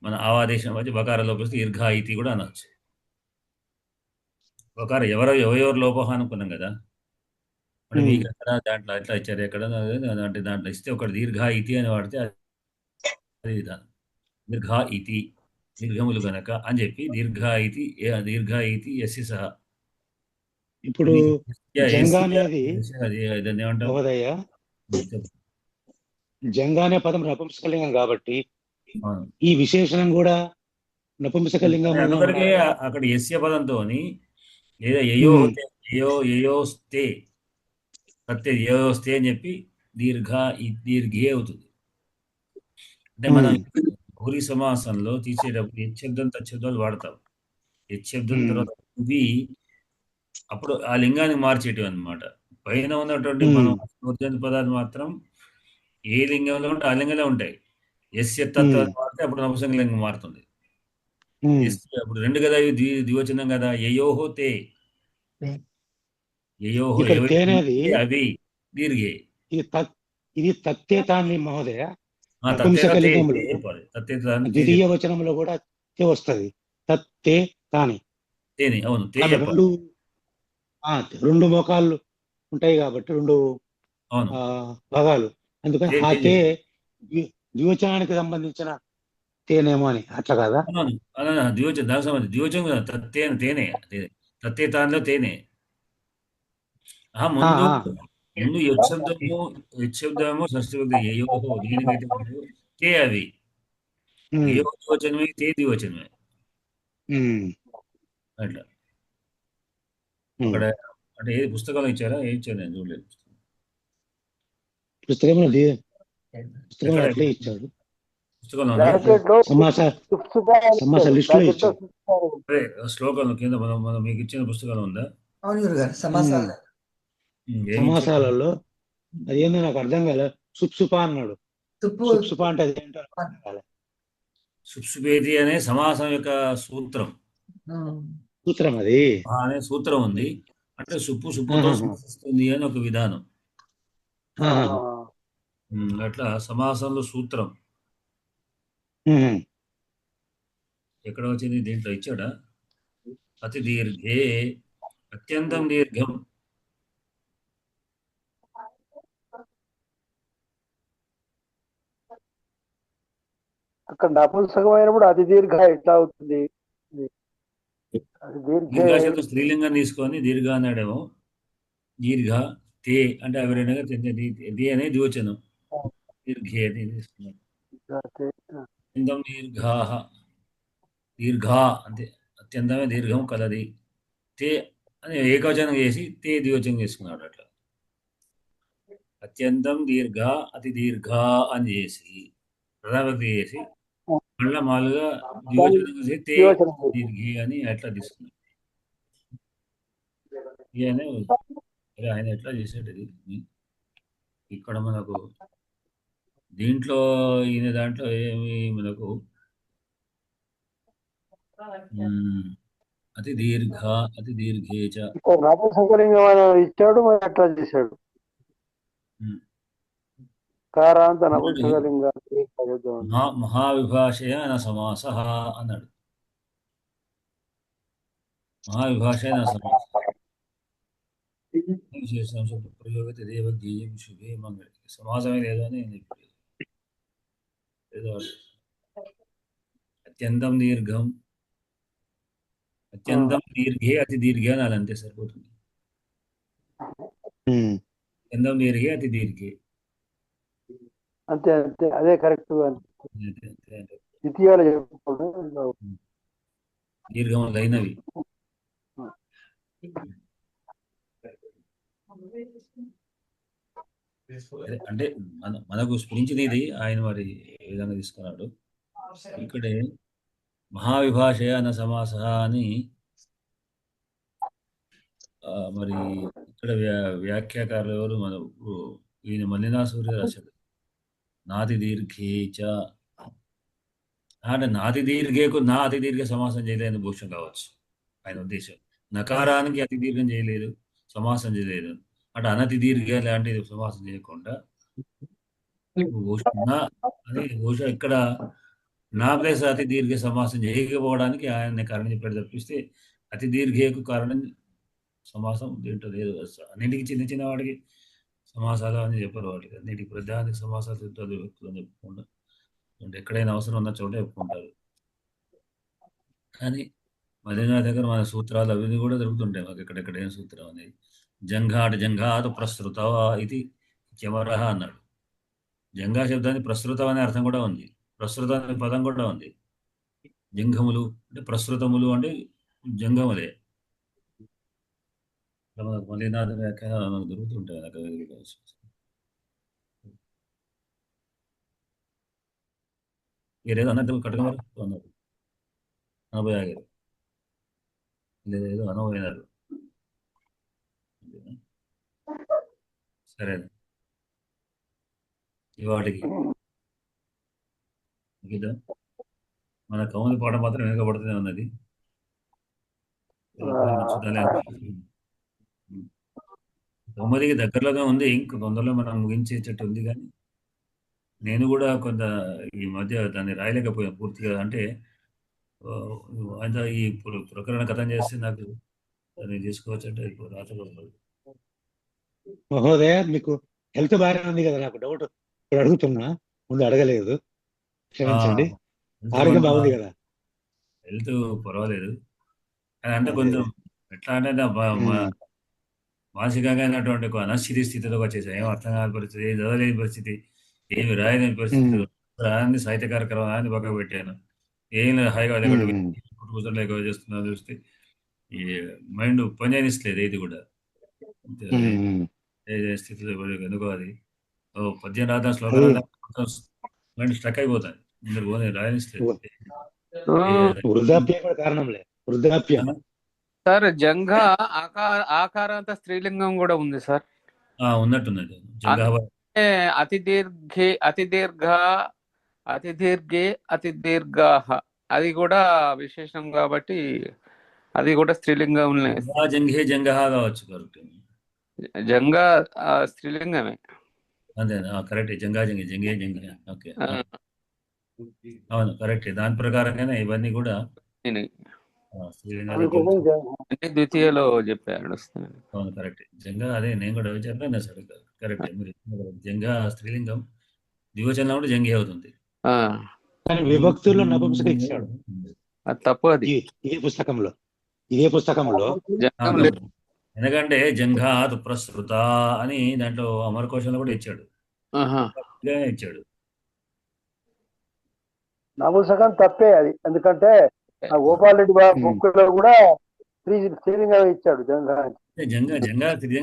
మన ఆవాదేశం వచ్చి బకారంలో వస్తే దీర్ఘ ఇతి కూడా అనొచ్చు. బకారం ఎవరెవరు లోపహ అనుకున్నాం కదా, అంటే మీకు ఎక్కడ దాంట్లో ఎట్లా ఇచ్చారు, ఎక్కడ అంటే దాంట్లో ఇస్తే ఒకటి దీర్ఘ ఇతి అని వాడితే అది విధానం. దీర్ఘ ఇతి దీర్ఘములు గనక అని చెప్పి దీర్ఘ ఇతి ఎస్సి సహా. ఇప్పుడు జంగా అనే పదం నపుంసకలింగం కాబట్టి ఈ విశేషణం కూడా నపుంసకలింగం. అక్కడ ఎస్య పదంతో లేదా ఏయోస్తే అని చెప్పి దీర్ఘే అవుతుంది. అంటే మనం భూరి సమాసంలో తీసేటప్పుడు హెచ్చబ్దం తచ్చబ్దాలు వాడతాం. హెచ్చబ్దం తర్వాత ఇవి అప్పుడు ఆ లింగాన్ని మార్చేటివి అనమాట. పైన ఉన్నటువంటి మనం పదాలు మాత్రం ఏ లింగంలో ఉంటే ఆ లింగంలో ఉంటాయి. ఎస్య తత్వం మారితే అప్పుడు నపుంసకలింగం మారుతుంది. అప్పుడు రెండు కదా, ఇవి ద్వివచనం కదా. యయోహో తే, యయోహో ఇక్కడ తేనేది అవి దీర్ఘే. ఇది తత్తేతాన్ని మహోదయ. తత్తేత తే నపుంసకలింగంలో చెప్పాలి. తత్తేత తే ద్వితీయ వచనంలో కూడా తే వస్తుంది. తత్తే తాని. తేని, అవును, తే అంటే చెప్పాలి. రెండు మోకాళ్ళు ఉంటాయి కాబట్టి రెండు అవును, భాగాలు. అందుకని తే ఆ తే తే చెప్పాలి. ద్వివచనానికి సంబంధించిన తేనేమో అని అట్లా కదా. అవును, అలా ద్వివచనం, దానికి సంబంధించి ద్వివచనం కదా. తేనే, తేనే, తత్తే తాన్లో తేనే. ముందు ముందు యశబ్దము షష్ఠి విభక్తి యయోహో దేనికైతే ఉంటుందో తే అవి. యో ద్వివచనమే, తే ద్వివచనమే. అట్లా అక్కడ అంటే ఏ పుస్తకాలు ఇచ్చారా? ఏ ఇచ్చారు? నేను చూడలేదు పుస్తకంలో ఎక్కడ అట్లే ఇచ్చాడు. పుస్తకంలో ఉందా? బ్రాకెట్ లో సమాస లిస్ట్ లో బ్రాకెట్ లో ఇచ్చాడు. అదే శ్లోకంలో కింద మనం మీకు ఇచ్చిన పుస్తకాలు ఉందా? అవును గురుగారు, సమాసాలు. ఏం ఇచ్చారు? సమాసాలలో అదేందో నాకు అర్థం కాలే. సుప్సుప అన్నాడు. సుప్సుప అంటే అదేంటో అర్థం కాలే. సుప్సుపేతి అనే సమాసం యొక్క సూత్రం అది అనే సూత్రం ఉంది. అంటే సుప్పుతో సూచిస్తుంది అని ఒక విధానం. అట్లా సమాసంలో సూత్రం ఎక్కడ వచ్చింది? దీంట్లో ఇచ్చాడా? అతి దీర్ఘే, అత్యంతం దీర్ఘం. అక్కడ నపుంసకం అయినప్పుడు అతి దీర్ఘ ఎట్లా అవుతుంది? దీర్ఘ స్త్రీలింగం తీసుకొని దీర్ఘ అన్నాడేమో. దీర్ఘ తే అంటే అవి రెండుగా ది అనే ద్వివచనం. దీర్ఘే అని తీసుకున్నాడు. అత్యంతం దీర్ఘాః, దీర్ఘా అంటే అత్యంతమే దీర్ఘం కలది. తే అని ఏకవచనం చేసి తే ద్వివచనం చేసుకున్నాడు. అట్లా అత్యంతం దీర్ఘ, అతి దీర్ఘ అని చేసి ప్రధానభక్తి చేసి మళ్ళా మాలుగా ద్వివచనం చేసి తే దీర్ఘి అని అట్లా తీసుకున్నాడు. ఆయన ఎట్లా చేసాడు ఇది. ఇక్కడ మనకు దీంట్లో ఈయన దాంట్లో ఏమి మనకు అతి దీర్ఘ, అతి దీర్ఘేచ నపుంసకలింగం ఇచ్చాడు, మరి అట్లా చేశాడు. కారాంత నపుంసకలింగాన్ని మహావిభాషయ న సమాస అన్నాడు. మహావిభాషయ న సమాస విశేషం ప్రయోగతి దేవగీయం శుభే మంగళ. సమాసమే లేదు అని ఏదో అత్యంతం దీర్ఘం, అత్యంతం దీర్ఘే, అతి దీర్ఘే అని అంతే సరిపోతుంది. అత్యంతం దీర్ఘే, అతి దీర్ఘే, అంతే అంతే, అదే కరెక్ట్. ద్వితీయాలు చెప్పుకోండి, దీర్ఘములైనవి. అంటే మనకు స్ఫురించింది ఇది. ఆయన మరి ఏ విధంగా తీసుకున్నాడు. ఇక్కడే మహావిభాషయ న సమాస అని మరి ఇక్కడ వ్యాఖ్యాకారులు ఎవరు? మన ఈయన మల్లినాసూరి రాశాడు. నాతి దీర్ఘేచ అంటే నాతి దీర్ఘేకు నా అతి దీర్ఘ సమాసం చేయలేదని భూషం కావచ్చు ఆయన ఉద్దేశం. నకారానికి అతి దీర్ఘం చేయలేదు, సమాసం చేయలేదు. అంటే అనతి దీర్ఘ లాంటి సమాసం చేయకుండా అది భూష ఇక్కడ నా ప్లేస్ అతి దీర్ఘ సమాసం చేయకపోవడానికి ఆయన కారణం చెప్పాడు తప్పిస్తే అతి దీర్ఘకు కారణం సమాసం దీంట్లో లేదు. అన్నింటికి చిన్న చిన్న వాటికి సమాసాలు అని చెప్పరు. వాటికి అన్నిటికి ప్రధానికి సమాసాలు వ్యక్తులు అని చెప్పుకుండా అంటే ఎక్కడైనా అవసరం ఉన్న చోట చెప్పుకుంటారు. కానీ మదీనా దగ్గర మన సూత్రాలు అవి కూడా దొరుకుతుంటాయి మాకు. ఎక్కడెక్కడ ఏం సూత్రం అనేది. జంఘాత్ ప్రసృత ఇది చమరహ అన్నాడు. జంఘా శబ్దానికి ప్రసృతం అనే అర్థం కూడా ఉంది. ప్రసృత అనే పదం కూడా ఉంది. జంఘములు అంటే ప్రసృతములు అంటే జంఘములే. మనకు మలీనాథ వ్యాఖ్యానాలు మనకు దొరుకుతుంటాయి. మీరేదో అన్నట్టు కట్టగలరు అన్నారు. 40 ఆగారు లేదేదో అనవైనారు. సరే ఇవాటికి గీత మన కౌముది పాఠం మాత్రం వెనుకబడుతూనే ఉన్నది. చూడాలి. కౌముదికి దగ్గరలోనే ఉంది, ఇంక తొందరలో మనం ముగించేటట్టు ఉంది. కానీ నేను కూడా కొంత ఈ మధ్య దాన్ని రాయలేకపోయాను పూర్తిగా. అంటే అంత ఈ ప్రకరణ కథం చేస్తే నాకు దాన్ని తీసుకోవచ్చు అంటే రాతపడదు. మహోదయ, మీకు హెల్త్ బాగానే ఉంది కదా? నాకు డౌట్ ఇప్పుడు అడుగుతున్నా, ముందు అడగలేదు, క్షమించండి. ఆరోగ్యం బాగుంది కదా? హెల్త్ పర్వాలేదు. అంటే కొంచెం ఎట్లా అంటే మానసికంగా అయినటువంటి ఒక అనిశ్చితి స్థితిలోకి వచ్చేసాయి. ఏం అర్థం కాని పరిస్థితి, ఏం చదవలేని పరిస్థితి, ఏమి రాయలేని పరిస్థితి. రాయాన్ని సాహిత్య కార్యక్రమాన్ని పక్కకు పెట్టాను. ఏం హాయిగా కూర్చోలేక చేస్తున్నా చూస్తే ఈ మైండ్ పనిచేయనిస్తలేదు ఏది కూడా. స్థితిలో ఎందుకో అది పద్యం రాద్దాం, శ్లోకం రాద్దాం, మైండ్ స్ట్రక్ అయిపోతాయి. ముందరు పోనీ రాయనిస్తలేదు. వృద్ధాప్యం కూడా కారణంలే, వృద్ధాప్యం. సార్ జంఘ ఆకారాంత స్త్రీలింగం కూడా ఉంది సార్. ఉన్నట్టున్నది. అతి దీర్ఘే అతి దీర్ఘాహ అది కూడా విశేషం కాబట్టి అది కూడా స్త్రీలింగం. జంఘే జంగహ కావచ్చు. జంగ స్త్రీలింగమే. అంతేనా? కరెక్ట్. జంగా జంగి జంగే జంగి. ఓకే, అవును, కరెక్ట్. దాని ప్రకారంగానే ఇవన్నీ కూడా ద్వితీయలో చెప్పారు. అవును, కరెక్ట్. జంగా అదే నేను కూడా చెప్పాను సార్. కరెక్ట్. మీరు జంగా స్త్రీలింగం, ద్వివచనంలో కూడా జంగి అవుతుంది. కానీ విభక్తుల్లో నపుంసక ఇచ్చాడు. అది తప్పు. అది ఇదే పుస్తకంలో ఎందుకంటే జంఘాత్ ప్రసృత అని దాంట్లో అమరకోశంలో కూడా ఇచ్చాడు. నపుంసకం తప్పే అది. ఎందుకంటే ఆ గోపాల్ రెడ్డి బుక్ లో కూడా స్త్రీలింగం ఇచ్చాడు జంగా.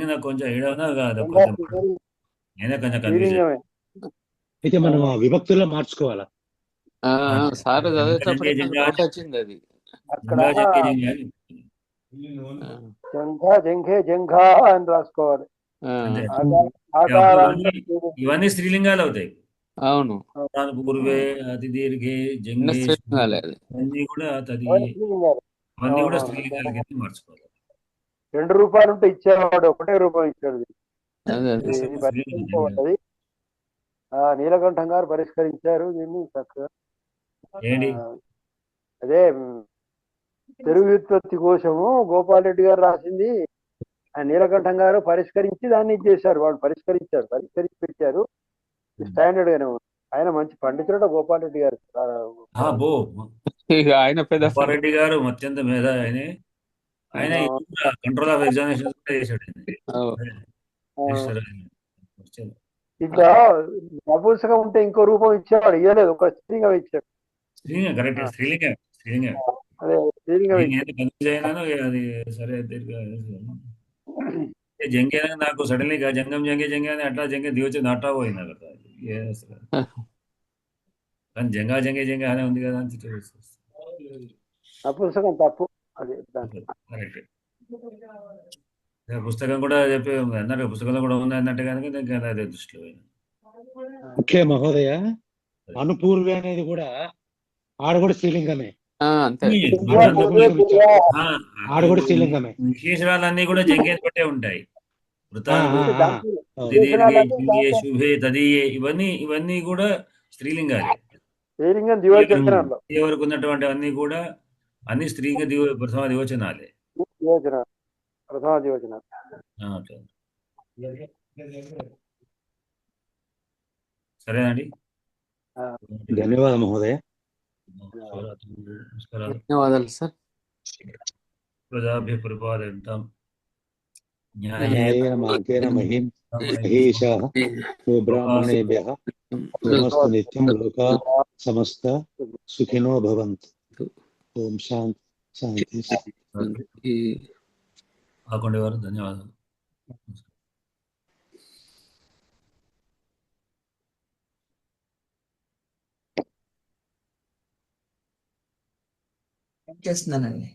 నాకు కొంచెం నేనే కొంచెం కన్ఫ్యూజ్. అయితే మనం విభక్తుల్లో మార్చుకోవాలా? సార్ వచ్చింది అది. జంఘే జంఘా అని రాసుకోవాలి. ఇవన్నీ స్త్రీలింగాలు అవుతాయి. అవును. పూర్వే, అతి దీర్ఘే, జంగే, అన్నీ కూడా అవన్నీ కూడా స్త్రీలింగాల కింద మార్చుకోవాలి. 2 రూపాయలు ఉంటే ఇచ్చేవాడు, 1 రూపాయి ఇచ్చాడు. నీలకంఠం గారు పరిష్కరించారు దీన్ని చక్కగా. అదే తెలుగు వ్యుత్పత్తి కోశము గోపాల్ రెడ్డి గారు రాసింది, నీలకంఠం గారు పరిష్కరించి దాన్ని ఇచ్చేశారు. వాళ్ళు పరిష్కరించి పెట్టారు. స్టాండర్డ్ గానే ఉంది. ఆయన మంచి పండితుడు గోపాల్ రెడ్డి గారు. ఆయన పెద్ద రెడ్డి గారు అత్యంత మేధ. ఆయన కంట్రోల్ ఆఫ్ ఎగ్జామినేషన్ చేశాడు. ఇట్లా నపుంసకం ఉంటే ఇంకో రూపం ఇచ్చేవాడు, ఇవ్వలేదు. ఒక స్త్రీలింగం ఇచ్చాడు. కరెక్ట్. స్త్రీలింగం. అదే స్త్రీలింగం అది సరే. జంగే నాకు సడన్లీ జంగం జంగే జంగే అని అట్లా జంగే దివచ్చి నాటా పోయింది కదా. కానీ జంగా జంగే జంగే అనే ఉంది కదా అని నపుంసకం తప్పు. అదే కరెక్ట్. పుస్తకం కూడా చెప్పి అన్నట్టు, పుస్తకంలో కూడా ఉంది అన్నట్టు కనుక అదే దృష్టిలో పోయింది. ఓకే మహోదయ, అనుపూర్వి అనేది కూడా ఆడ కూడా స్త్రీలింగమే. ఆడ కూడా స్త్రీలింగమే. విశేషణాలన్నీ కూడా జంగే పట్టే ఉంటాయి. శుభే, తదీయే, ఇవన్నీ కూడా స్త్రీలింగాలే. వరకు ఉన్నటువంటి అన్ని కూడా అన్ని స్త్రీలింగ ప్రథమ దివచనాలే. సరేనండి. ధన్యవాదాలు మహోదయ. ధన్యవాదాలు సార్. ప్రజాభ్య పరిపాలయంతాం న్యాయేన మార్గేణ మహీం మహీషాః గోబ్రాహ్మణేభ్యః నమస్తు నిత్యం. లోకా సమస్త సుఖినో భవంతు. ఓం శాంతి శాంతి. ఆకొండ వారు ధన్యవాదాలు. చేస్తున్నానండి.